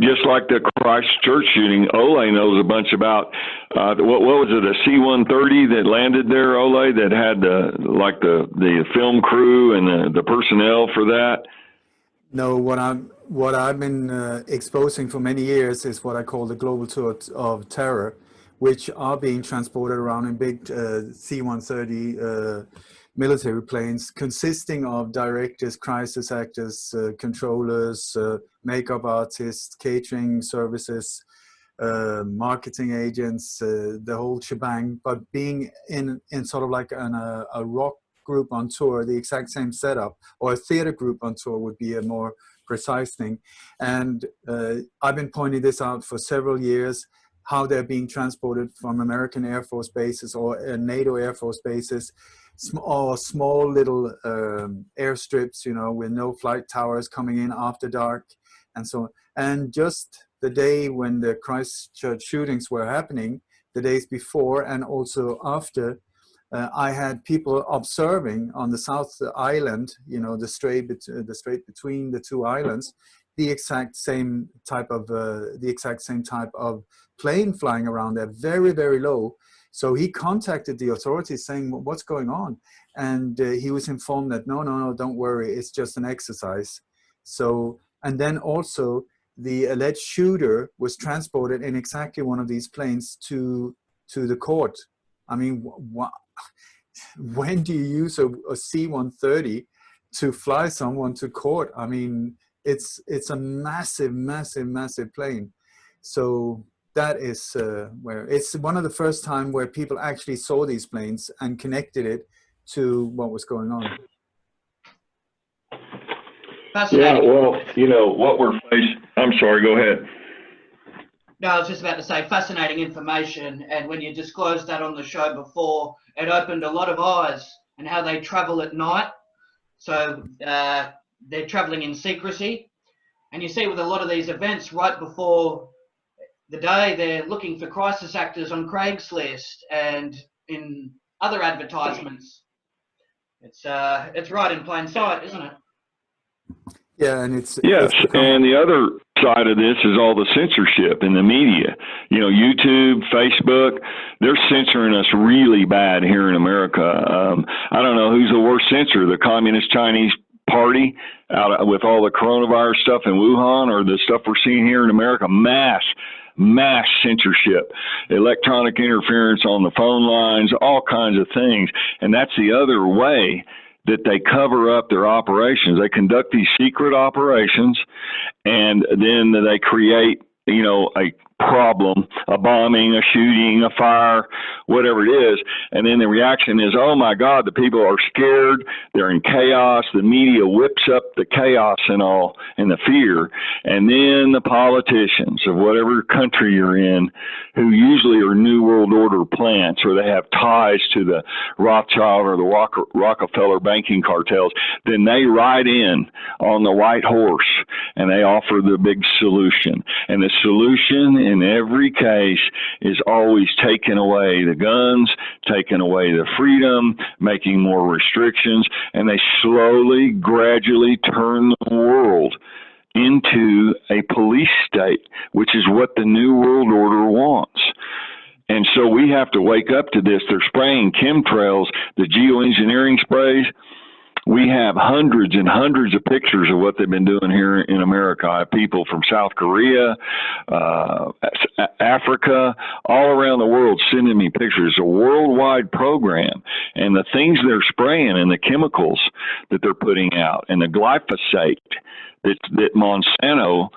Just like the Christchurch shooting, Ole knows a bunch about, what was it, a C-130 that landed there, Ole, that had the film crew and the personnel for that?
No, what I've been exposing for many years is what I call the global tour of terror, which are being transported around in big C-130 military planes, consisting of directors, crisis actors, controllers, makeup artists, catering services, marketing agents, the whole shebang, but being in sort of like a rock group on tour, the exact same setup, or a theater group on tour would be a more precise thing. And I've been pointing this out for several years, how they're being transported from American Air Force bases or NATO Air Force bases, or small little airstrips, you know, with no flight towers coming in after dark and so on. And just the day when the Christchurch shootings were happening, the days before and also after, I had people observing on the South Island, you know, the strait between the two islands, the exact same type of plane flying around there, very, very low. So he contacted the authorities saying, what's going on? And he was informed that, no, don't worry, it's just an exercise. So, and then also the alleged shooter was transported in exactly one of these planes to the court. I mean, when do you use a C-130 to fly someone to court? I mean, it's a massive, massive, massive plane. So that is where it's one of the first time where people actually saw these planes and connected it to what was going on.
Yeah, well, you know, what we're facing, I'm sorry, go ahead.
No, I was just about to say, fascinating information, and when you disclosed that on the show before, it opened a lot of eyes and how they travel at night. So they're traveling in secrecy, and you see with a lot of these events right before the day, they're looking for crisis actors on Craigslist and in other advertisements. It's right in plain sight, isn't it?
Yeah, and it's
and the other side of this is all the censorship in the media. You know, YouTube, Facebook, they're censoring us really bad here in America. I don't know who's the worst censor, the Communist Chinese Party out with all the coronavirus stuff in Wuhan, or the stuff we're seeing here in America, mass censorship, electronic interference on the phone lines, all kinds of things. And that's the other way that they cover up their operations. They conduct these secret operations, and then they create, you know, a problem, a bombing, a shooting, a fire, whatever it is. And then the reaction is, oh my God, the people are scared. They're in chaos. The media whips up the chaos and all, and the fear. And then the politicians of whatever country you're in, who usually are New World Order plants, or they have ties to the Rothschild or the Rockefeller banking cartels, then they ride in on the white horse and they offer the big solution. And the solution in every case is always taking away the guns, taking away the freedom, making more restrictions, and they slowly, gradually turn the world into a police state, which is what the New World Order wants. And so we have to wake up to this. They're spraying chemtrails, the geoengineering sprays. We have hundreds and hundreds of pictures of what they've been doing here in America. I have people from South Korea, Africa, all around the world sending me pictures. It's a worldwide program. And the things they're spraying and the chemicals that they're putting out, and the glyphosate that Monsanto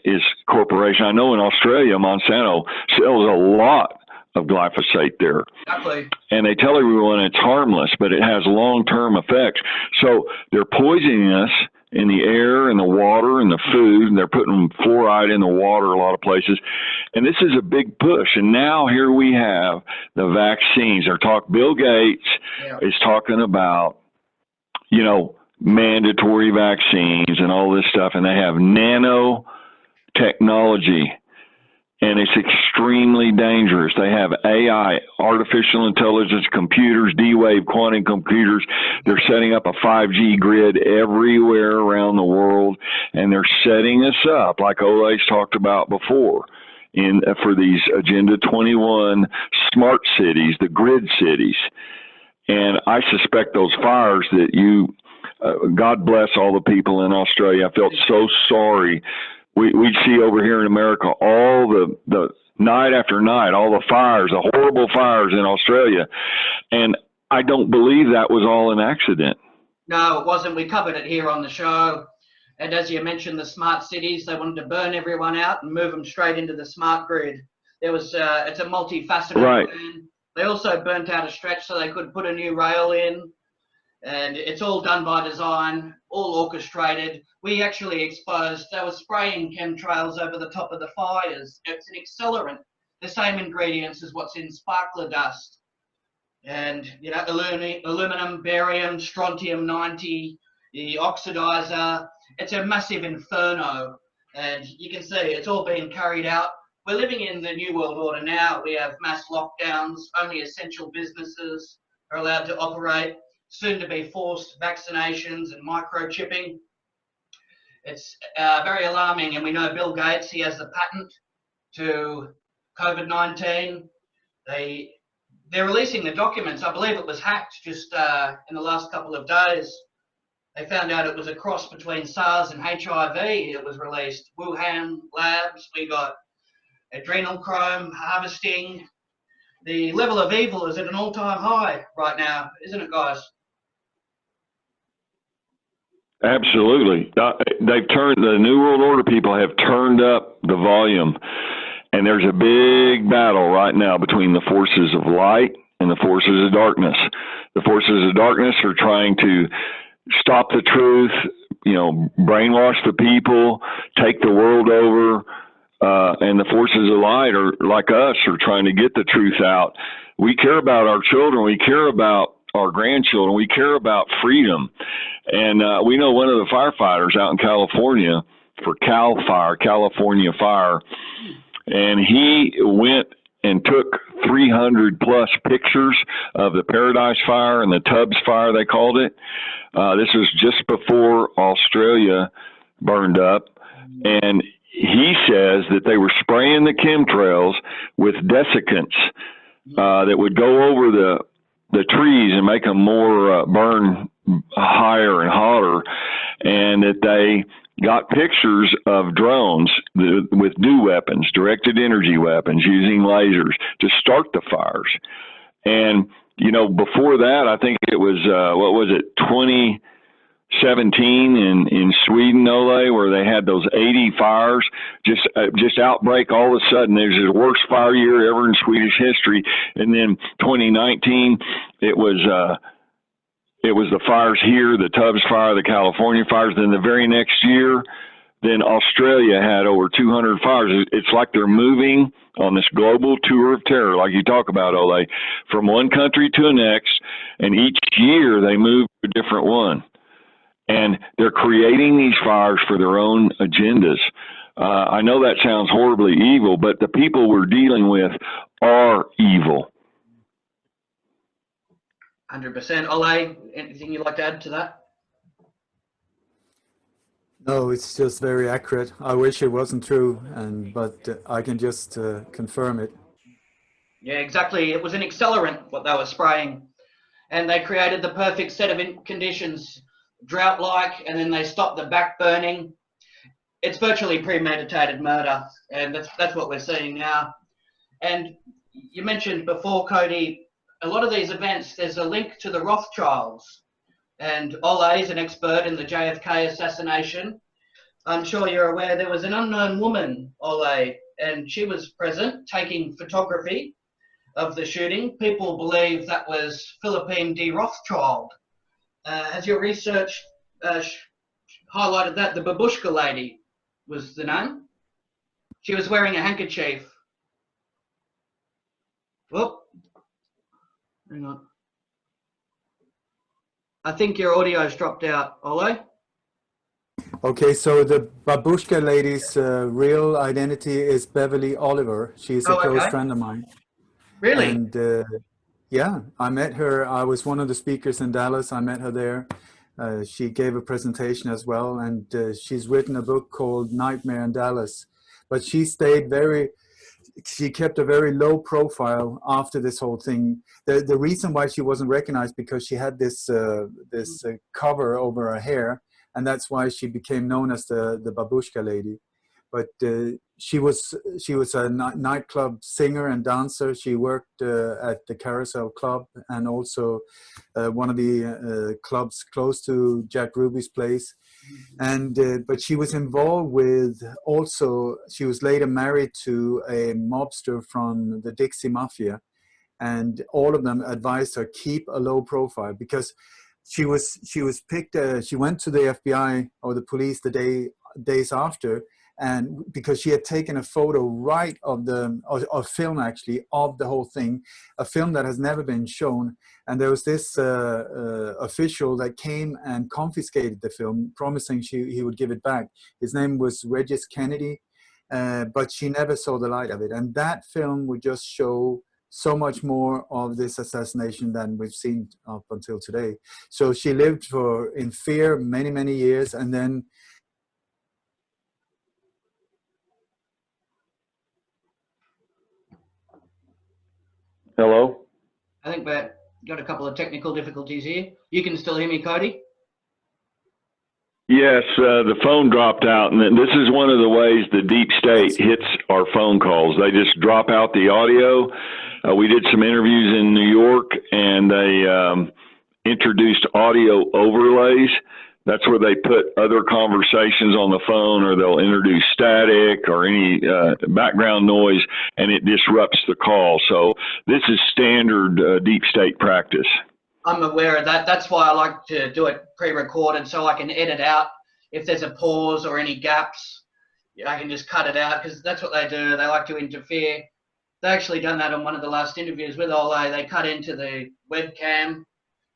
is corporation. I know in Australia, Monsanto sells a lot of glyphosate there.
Exactly.
And they tell everyone it's harmless, but it has long-term effects. So they're poisoning us in the air and the water and the food, and they're putting fluoride in the water a lot of places. And this is a big push. And now here we have the vaccines. Bill Gates is talking about, you know, mandatory vaccines and all this stuff, and they have nanotechnology and it's extremely dangerous. They have AI, artificial intelligence computers, D-Wave quantum computers. They're setting up a 5G grid everywhere around the world, and they're setting us up, like Ole's talked about before, for these Agenda 21 smart cities, the grid cities. And I suspect those fires that God bless all the people in Australia. I felt so sorry. We'd see over here in America all the night after night, all the fires, the horrible fires in Australia. And I don't believe that was all an accident.
No, it wasn't. We covered it here on the show. And as you mentioned, the smart cities, they wanted to burn everyone out and move them straight into the smart grid. It's a multifaceted plan. They also burnt out a stretch so they could put a new rail in. And it's all done by design, all orchestrated. We actually exposed, they were spraying chemtrails over the top of the fires. It's an accelerant, the same ingredients as what's in sparkler dust. And, you know, aluminum, barium, strontium-90, the oxidizer. It's a massive inferno. And you can see it's all being carried out. We're living in the New World Order now. We have mass lockdowns. Only essential businesses are allowed to operate. Soon to be forced vaccinations and microchipping. It's very alarming, and we know Bill Gates, he has the patent to COVID-19. They're releasing the documents. I believe it was hacked just in the last couple of days. They found out it was a cross between SARS and HIV. It was released. Wuhan labs, we got adrenochrome harvesting. The level of evil is at an all-time high right now, isn't it, guys?
Absolutely. The New World Order people have turned up the volume, and there's a big battle right now between the forces of light and the forces of darkness. The forces of darkness are trying to stop the truth, brainwash the people, take the world over, and the forces of light are like us, are trying to get the truth out. We care about our children. We care about our grandchildren. We care about freedom. And we know one of the firefighters out in California for CAL FIRE, California Fire, and he went and took 300 plus pictures of the Paradise Fire and the Tubbs Fire, they called it. This was just before Australia burned up. And he says that they were spraying the chemtrails with desiccants that would go over the trees and make them more burn higher and hotter, and that they got pictures of drones with new weapons, directed energy weapons, using lasers to start the fires. And, before that, I think it was, 2017 in Sweden, Ole, where they had those 80 fires just outbreak all of a sudden. There's the worst fire year ever in Swedish history. And then 2019, it was the fires here, the Tubbs Fire, the California fires. Then the very next year, then Australia had over 200 fires. It's like they're moving on this global tour of terror, like you talk about, Ole, from one country to the next, and each year they move to a different one. And they're creating these fires for their own agendas. I know that sounds horribly evil, but the people we're dealing with are evil.
100%. Ole, anything you'd like to add to that?
No, it's just very accurate. I wish it wasn't true, but I can just confirm it.
Yeah, exactly. It was an accelerant, what they were spraying. And they created the perfect set of conditions, drought-like, and then they stopped the back burning. It's virtually premeditated murder, and that's what we're seeing now. And you mentioned before, Cody, a lot of these events, there's a link to the Rothschilds. And Ole is an expert in the JFK assassination. I'm sure you're aware there was an unknown woman, Ole, and she was present taking photography of the shooting. People believe that was Philippine D. Rothschild. Has your research highlighted that? The Babushka lady was the name. She was wearing a handkerchief. Whoop. Hang on. I think your audio's dropped out, Ole.
Okay, so the Babushka lady's real identity is Beverly Oliver. She's a
Oh,
close
okay.
friend of mine.
Really?
And yeah, I met her. I was one of the speakers in Dallas. I met her there. She gave a presentation as well, and she's written a book called Nightmare in Dallas. But she kept a very low profile after this whole thing. The reason why she wasn't recognized because she had this cover over her hair, and that's why she became known as the Babushka lady. But she was a nightclub singer and dancer. She worked at the Carousel Club and also one of the clubs close to Jack Ruby's place. And but she was involved with also. She was later married to a mobster from the Dixie Mafia, and all of them advised her keep a low profile because she was picked. She went to the FBI or the police the days after, and because she had taken a photo right of the or film actually of the whole thing, a film that has never been shown. And there was this official that came and confiscated the film, promising he would give it back. His name was Regis Kennedy, but she never saw the light of it. And that film would just show so much more of this assassination than we've seen up until today. So she lived in fear many, many years, and then
Hello?
I think we've got a couple of technical difficulties here. You can still hear me, Cody?
Yes, the phone dropped out, and this is one of the ways the deep state hits our phone calls. They just drop out the audio. We did some interviews in New York, and they introduced audio overlays. That's where they put other conversations on the phone, or they'll introduce static or any background noise, and it disrupts the call. So this is standard deep state practice.
I'm aware of that. That's why I like to do it pre-recorded so I can edit out if there's a pause or any gaps. I can just cut it out because that's what they do. They like to interfere. They actually done that on one of the last interviews with Ole. They cut into the webcam.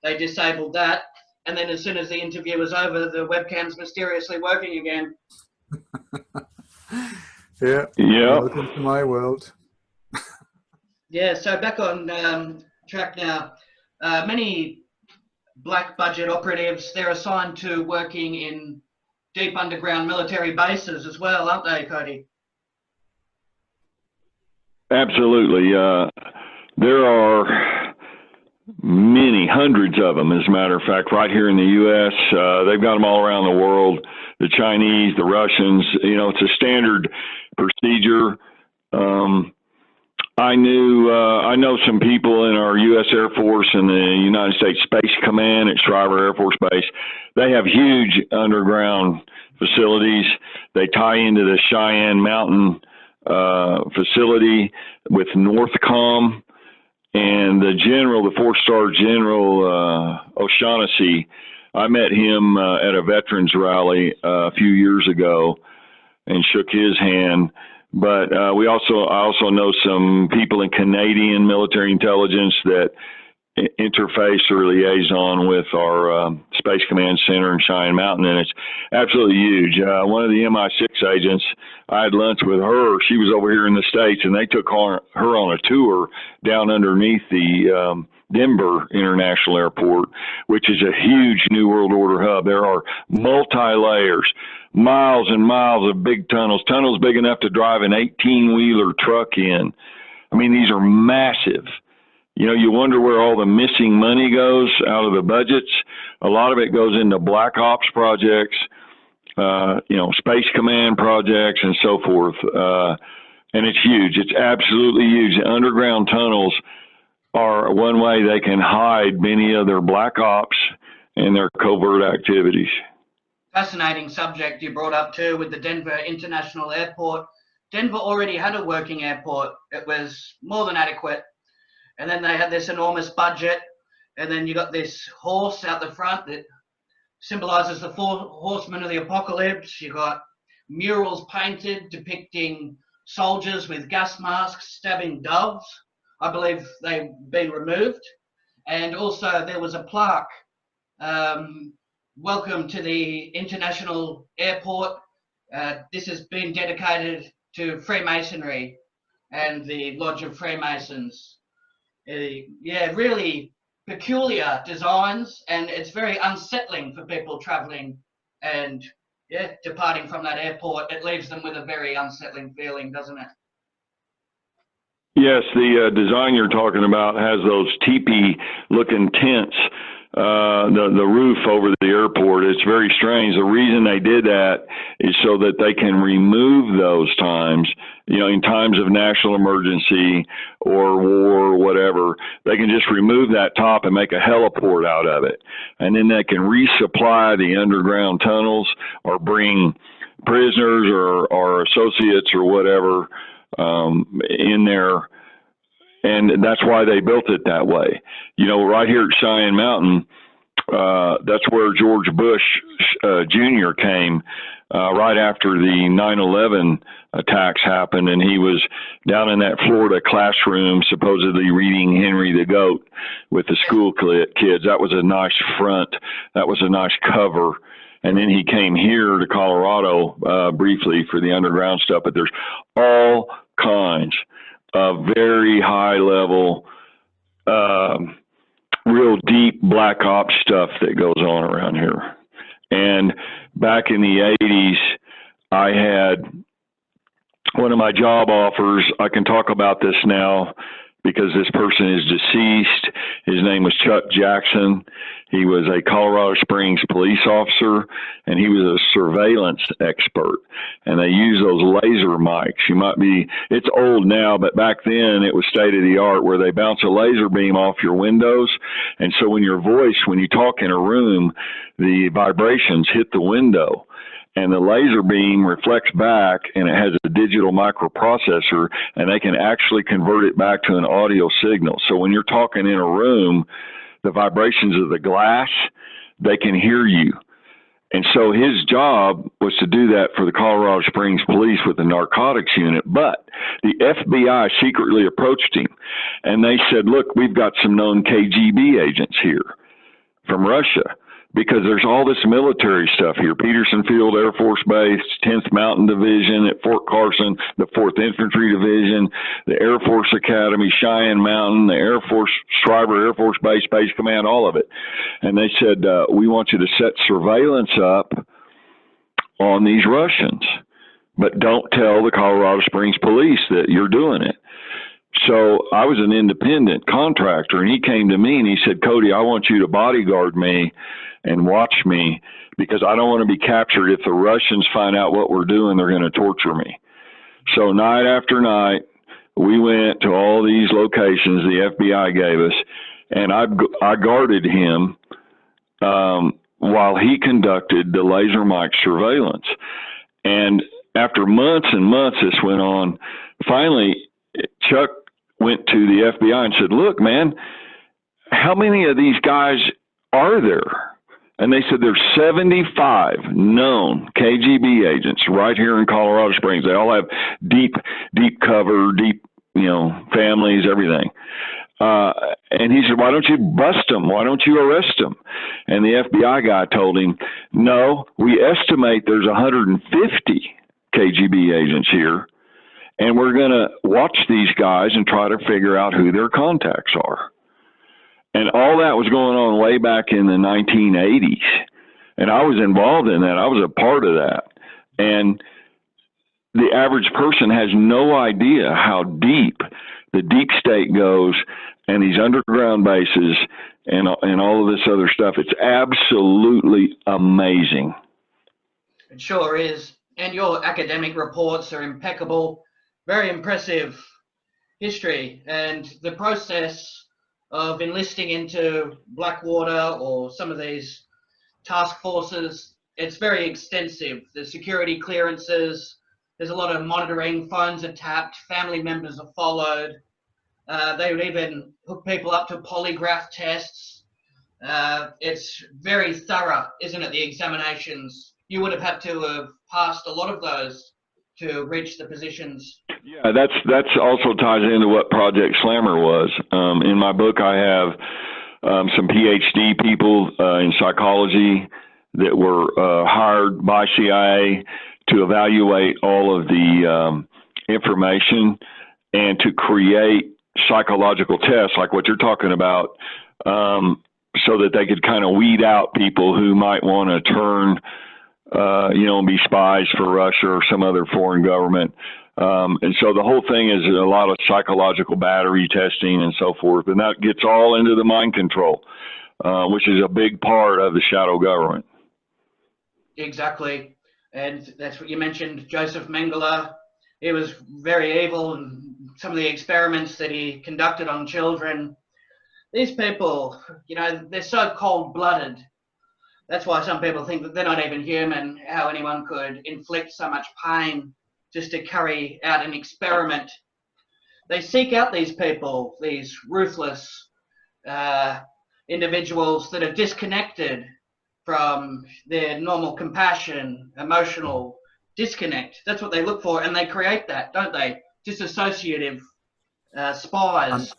They disabled that. And then as soon as the interview was over, the webcam's mysteriously working again.
yeah,
Yeah.
welcome to my world.
Yeah, so back on track now. Many black budget operatives, they're assigned to working in deep underground military bases as well, aren't they, Cody?
Absolutely. There are many, hundreds of them, as a matter of fact, right here in the U.S. They've got them all around the world. The Chinese, the Russians, it's a standard procedure. I know some people in our U.S. Air Force and the United States Space Command at Shriver Air Force Base. They have huge underground facilities. They tie into the Cheyenne Mountain facility with Northcom, and the general, the four-star general O'Shaughnessy. I met him at a veterans rally a few years ago and shook his hand. But I also know some people in Canadian military intelligence that interface or liaison with our Space Command Center in Cheyenne Mountain, and it's absolutely huge. One of the MI6 agents, I had lunch with her. She was over here in the States, and they took her on a tour down underneath the Denver International Airport, which is a huge New World Order hub. There are multi-layers, miles and miles of big tunnels big enough to drive an 18-wheeler truck in. I mean, these are massive. You wonder where all the missing money goes out of the budgets. A lot of it goes into black ops projects, Space Command projects and so forth. And it's huge. It's absolutely huge. The underground tunnels are one way they can hide many of their black ops and their covert activities.
Fascinating subject you brought up too with the Denver International Airport. Denver already had a working airport. It was more than adequate. And then they had this enormous budget. And then you got this horse out the front that symbolizes the four horsemen of the apocalypse. You got murals painted depicting soldiers with gas masks stabbing doves. I believe they've been removed. And also there was a plaque welcome to the International Airport. This has been dedicated to Freemasonry and the Lodge of Freemasons. Yeah, really peculiar designs, and it's very unsettling for people traveling and departing from that airport. It leaves them with a very unsettling feeling, doesn't it?
Yes, the design you're talking about has those teepee-looking tents, the roof over the airport. It's very strange. The reason they did that is so that they can remove those times, in times of national emergency or war or whatever. They can just remove that top and make a heliport out of it. And then they can resupply the underground tunnels or bring prisoners or associates or whatever in there, and that's why they built it that way. Right here at Cheyenne Mountain, that's where George Bush Jr. came right after the 9/11 attacks happened, and he was down in that Florida classroom supposedly reading Henry the Goat with the school kids. That was a nice front. That was a nice cover. And then he came here to Colorado briefly for the underground stuff. But there's all kinds of very high level, real deep black ops stuff that goes on around here. And back in the 80s, I had one of my job offers. I can talk about this now because this person is deceased. His name was Chuck Jackson. He was a Colorado Springs police officer, and he was a surveillance expert. And they use those laser mics. It's old now, but back then it was state of the art, where they bounce a laser beam off your windows. And so when you talk in a room, the vibrations hit the window, and the laser beam reflects back, and it has a digital microprocessor, and they can actually convert it back to an audio signal. So when you're talking in a room, the vibrations of the glass, they can hear you. And so his job was to do that for the Colorado Springs police with the narcotics unit. But the FBI secretly approached him, and they said, look, we've got some known KGB agents here from Russia, because there's all this military stuff here. Peterson Field Air Force Base, 10th Mountain Division at Fort Carson, the 4th Infantry Division, the Air Force Academy, Cheyenne Mountain, the Air Force, Schreiber Air Force Base, Base Command, all of it. And they said, we want you to set surveillance up on these Russians, but don't tell the Colorado Springs police that you're doing it. So I was an independent contractor, and he came to me and he said, Cody, I want you to bodyguard me and watch me, because I don't want to be captured. If the Russians find out what we're doing, they're going to torture me. So night after night, we went to all these locations the FBI gave us, and I guarded him while he conducted the laser mic surveillance. And after months and months this went on, finally Chuck went to the FBI and said, look, man, how many of these guys are there? And they said there's 75 known KGB agents right here in Colorado Springs. They all have deep cover, deep, families, everything. And he said, why don't you bust them? Why don't you arrest them? And the FBI guy told him, no, we estimate there's 150 KGB agents here, and we're going to watch these guys and try to figure out who their contacts are. And all that was going on way back in the 1980s. And I was involved in that. I was a part of that. And the average person has no idea how deep the deep state goes, and these underground bases and all of this other stuff. It's absolutely amazing.
It sure is. And your academic reports are impeccable. Very impressive history. And the process of enlisting into Blackwater or some of these task forces, it's very extensive. The security clearances, there's a lot of monitoring, phones are tapped, family members are followed. They would even hook people up to polygraph tests. It's very thorough, isn't it, the examinations? You would have had to have passed a lot of those to reach the positions.
Yeah, that's also ties into what Project Slammer was. In my book, I have some PhD people in psychology that were hired by CIA to evaluate all of the information and to create psychological tests like what you're talking about, so that they could kind of weed out people who might want to turn, and be spies for Russia or some other foreign government. And so the whole thing is a lot of psychological battery testing and so forth. And that gets all into the mind control, which is a big part of the shadow government.
Exactly. And that's what you mentioned, Joseph Mengele. He was very evil, and some of the experiments that he conducted on children. These people, they're so cold-blooded. That's why some people think that they're not even human, how anyone could inflict so much pain just to carry out an experiment. They seek out these people, these ruthless individuals that are disconnected from their normal compassion, emotional disconnect. That's what they look for, and they create that, don't they? Disassociative spies.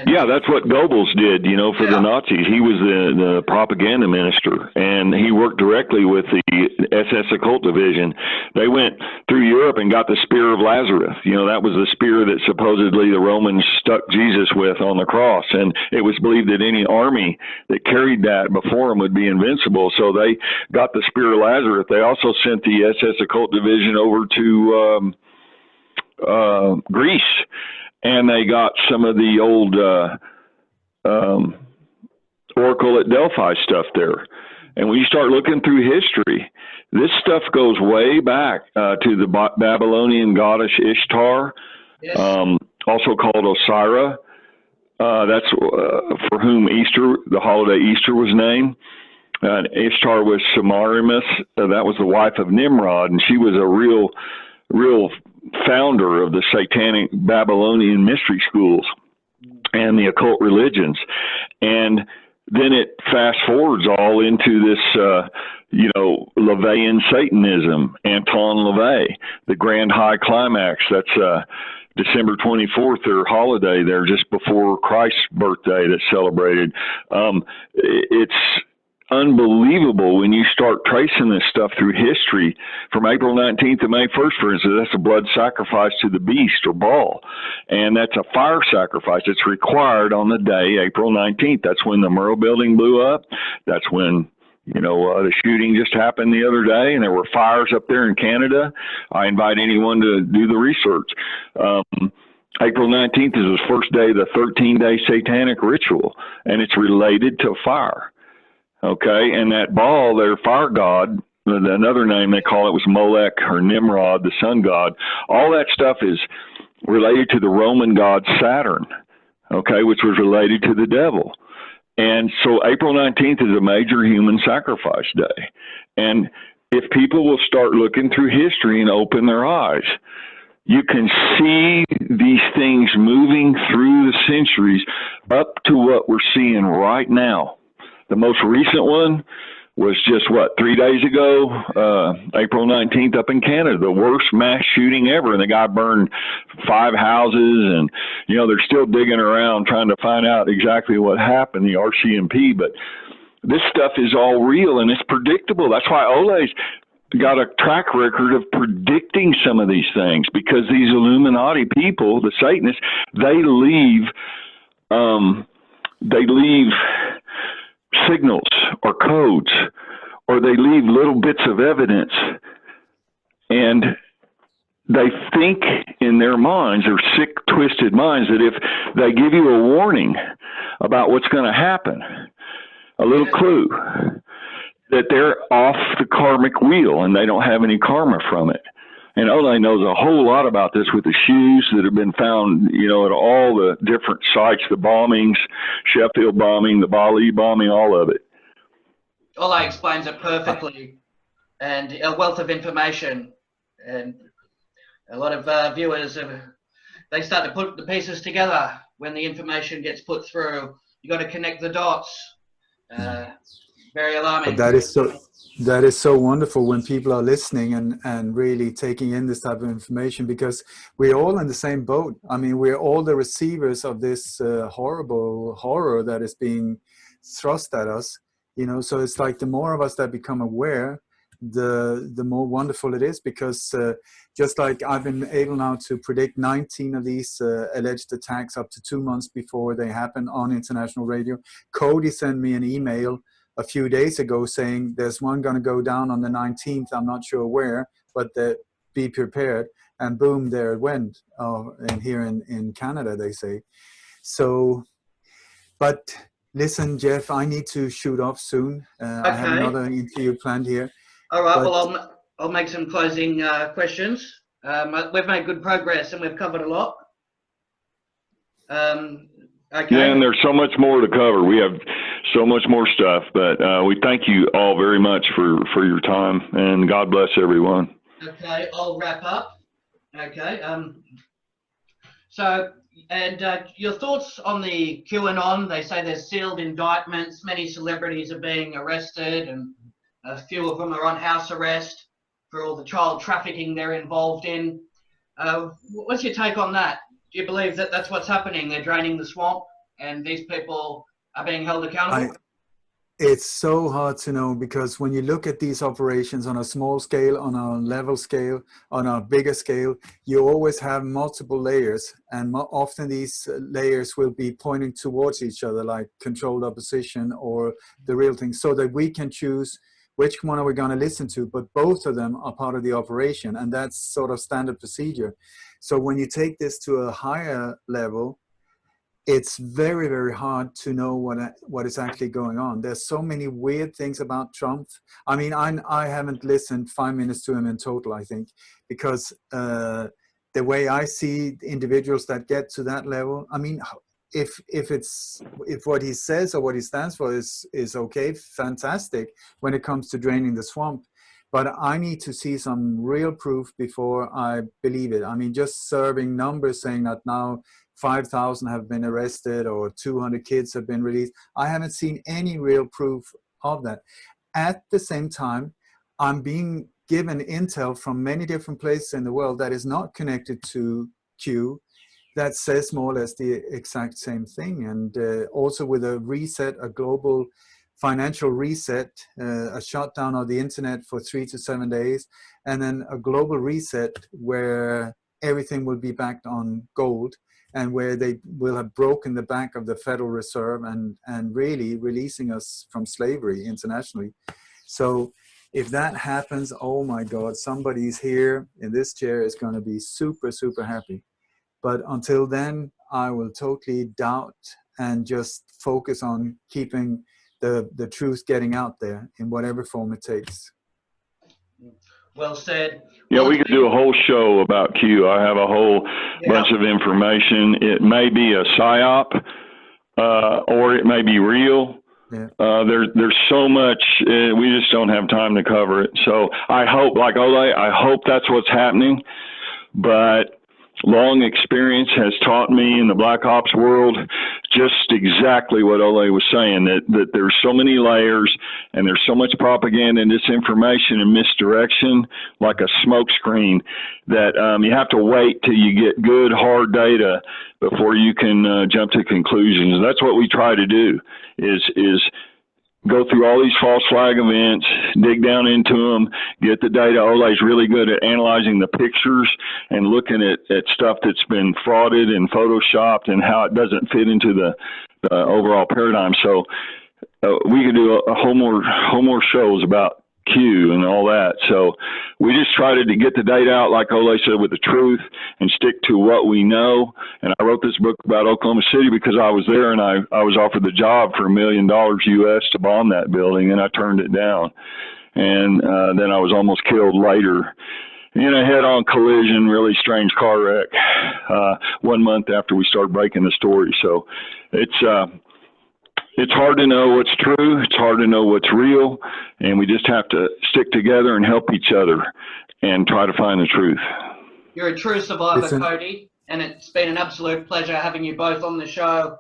Yeah, that's what Goebbels did, for the Nazis. He was the propaganda minister, and he worked directly with the SS Occult division. They went through Europe and got the spear of Lazarus. That was the spear that supposedly the Romans stuck Jesus with on the cross, and it was believed that any army that carried that before them would be invincible. So they got the spear of Lazarus. They also sent the SS Occult division over to Greece. And they got some of the old Oracle at Delphi stuff there. And when you start looking through history, this stuff goes way back to the Babylonian goddess Ishtar,
Yes.
Also called Osira. That's for whom Easter, the holiday Easter, was named. Ishtar was Semiramis. That was the wife of Nimrod, and she was a real founder of the satanic Babylonian mystery schools and the occult religions. And then it fast forwards all into this, LaVeyan Satanism, Anton LaVey, the Grand High Climax. That's December 24th, their holiday there just before Christ's birthday that's celebrated. It's unbelievable when you start tracing this stuff through history. From April 19th to May 1st, for instance, that's a blood sacrifice to the beast or Baal. And that's a fire sacrifice. It's required on the day, April 19th. That's when the Murrah building blew up. That's when, the shooting just happened the other day, and there were fires up there in Canada. I invite anyone to do the research. April 19th is the first day of the 13-day satanic ritual, and it's related to fire. Okay, and that Baal, their fire god, another name they call it was Molech or Nimrod, the sun god. All that stuff is related to the Roman god Saturn, okay, which was related to the devil. And so April 19th is a major human sacrifice day. And if people will start looking through history and open their eyes, you can see these things moving through the centuries up to what we're seeing right now. The most recent one was just, 3 days ago, April 19th up in Canada, the worst mass shooting ever. And the guy burned 5 houses, and, they're still digging around trying to find out exactly what happened, the RCMP. But this stuff is all real, and it's predictable. That's why Ole's got a track record of predicting some of these things, because these Illuminati people, the Satanists, they leave signals or codes, or they leave little bits of evidence, and they think in their minds, their sick, twisted minds, that if they give you a warning about what's going to happen, a little clue, that they're off the karmic wheel and they don't have any karma from it. And Ole knows a whole lot about this with the shoes that have been found, at all the different sites, the bombings, Sheffield bombing, the Bali bombing, all of it.
Ole explains it perfectly, and a wealth of information. And a lot of viewers, they start to put the pieces together when the information gets put through. You got to connect the dots. Very alarming.
But that is so wonderful when people are listening and really taking in this type of information, because we're all in the same boat. I mean, we're all the receivers of this horrible horror that is being thrust at us. You know, so it's like the more of us that become aware, the more wonderful it is, because just like I've been able now to predict 19 of these alleged attacks up to 2 months before they happen on international radio. Cody sent me an email a few days ago saying there's one going to go down on the 19th. I'm not sure where, but be prepared. And boom, there it went. And here in Canada, they say. So, but listen, Jeff, I need to shoot off soon. I have another interview planned here.
All right, well, I'll make some closing questions. We've made good progress and we've covered a lot. Okay.
Yeah, and there's so much more to cover. We have so much more stuff, but we thank you all very much for your time, and God bless everyone.
Okay, I'll wrap up. Okay. So, and your thoughts on the QAnon? They say there's sealed indictments. Many celebrities are being arrested, and a few of them are on house arrest for all the child trafficking they're involved in. What's your take on that? Do you believe that that's what's happening? They're draining the swamp and these people are being held accountable?
It's so hard to know, because when you look at these operations on a small scale, on a level scale, on a bigger scale, you always have multiple layers, and often these layers will be pointing towards each other, like controlled opposition or the real thing, so that we can choose which one are we going to listen to, but both of them are part of the operation, and that's sort of standard procedure. So when you take this to a higher level, it's very, very hard to know what is actually going on. There's so many weird things about Trump. I mean, I haven't listened 5 minutes to him in total, I think, because the way I see individuals that get to that level, I mean, if what he says or what he stands for is okay, fantastic when it comes to draining the swamp. But I need to see some real proof before I believe it. I mean, just serving numbers saying that now 5,000 have been arrested or 200 kids have been released, I haven't seen any real proof of that. At the same time, I'm being given intel from many different places in the world that is not connected to Q, that says more or less the exact same thing. And also with a reset, a global financial reset, a shutdown of the internet for 3 to 7 days, and then a global reset where everything will be backed on gold, and where they will have broken the back of the Federal Reserve and really releasing us from slavery internationally. So if that happens, oh my God, somebody's here in this chair is going to be super, super happy. But until then, I will totally doubt and just focus on keeping the truth getting out there in whatever form it takes.
Well said.
Yeah, we could do a whole show about Q. I have a whole bunch of information. It may be a psyop, or it may be real.
Yeah.
There's so much, we just don't have time to cover it. So I hope, like Ole, I hope that's what's happening. But long experience has taught me in the Black Ops world just exactly what Ole was saying, that there's so many layers and there's so much propaganda and disinformation and misdirection, like a smoke screen, that you have to wait till you get good, hard data before you can jump to conclusions. And that's what we try to do, is go through all these false flag events, dig down into them, get the data. Ole's really good at analyzing the pictures and looking at stuff that's been frauded and photoshopped and how it doesn't fit into the overall paradigm. So we could do a whole more shows about Q and all that. So we just tried to get the data out, like Ole said, with the truth, and stick to what we know. And I wrote this book about Oklahoma City because I was there, and I was offered the job for $1 million US to bomb that building, and I turned it down. And then I was almost killed later in a head-on collision, really strange car wreck, 1 month after we started breaking the story. So it's hard to know what's true. It's hard to know what's real. And we just have to stick together and help each other and try to find the truth.
You're a true survivor, Cody, and it's been an absolute pleasure having you both on the show.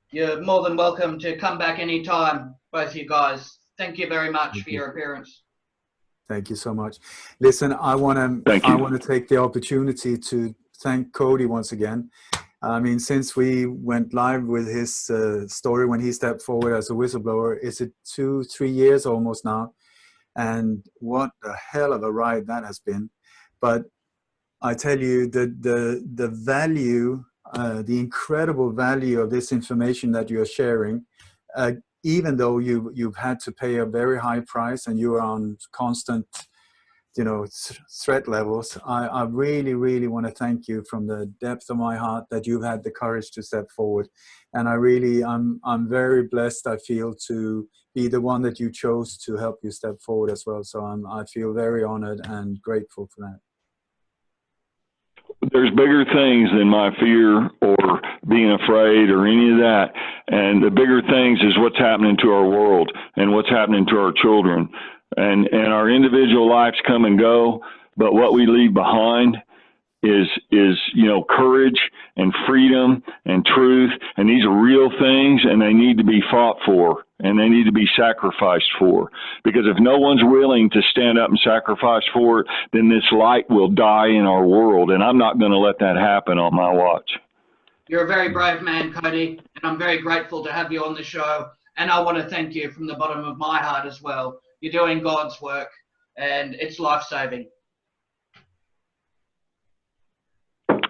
You're more than welcome to come back anytime, both you guys. Thank you very much for your appearance.
Thank you so much. Listen, I want to take the opportunity to thank Cody once again. I mean, since we went live with his story when he stepped forward as a whistleblower, is it 2-3 years almost now? And what a hell of a ride that has been. But I tell you, the value, the incredible value of this information that you're sharing, even though you've had to pay a very high price and you are on constant, threat levels, I really, really want to thank you from the depth of my heart that you've had the courage to step forward. And I'm very blessed, I feel, to be the one that you chose to help you step forward as well. So I feel very honored and grateful for that.
There's bigger things than my fear or being afraid or any of that. And the bigger things is what's happening to our world and what's happening to our children. And our individual lives come and go, but what we leave behind is courage and freedom and truth. And these are real things, and they need to be fought for, and they need to be sacrificed for. Because if no one's willing to stand up and sacrifice for it, then this light will die in our world. And I'm not going to let that happen on my watch.
You're a very brave man, Cody, and I'm very grateful to have you on the show. And I want to thank you from the bottom of my heart as well. You're doing God's work, and it's life-saving.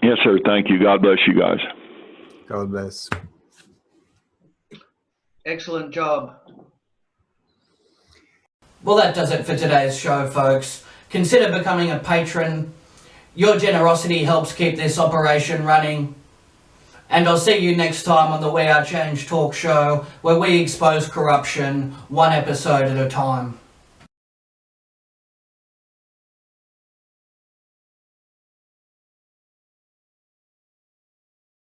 Yes, sir. Thank you. God bless you guys.
God bless.
Excellent job. Well, that does it for today's show, folks. Consider becoming a patron. Your generosity helps keep this operation running. And I'll see you next time on the We Are Change talk show, where we expose corruption one episode at a time.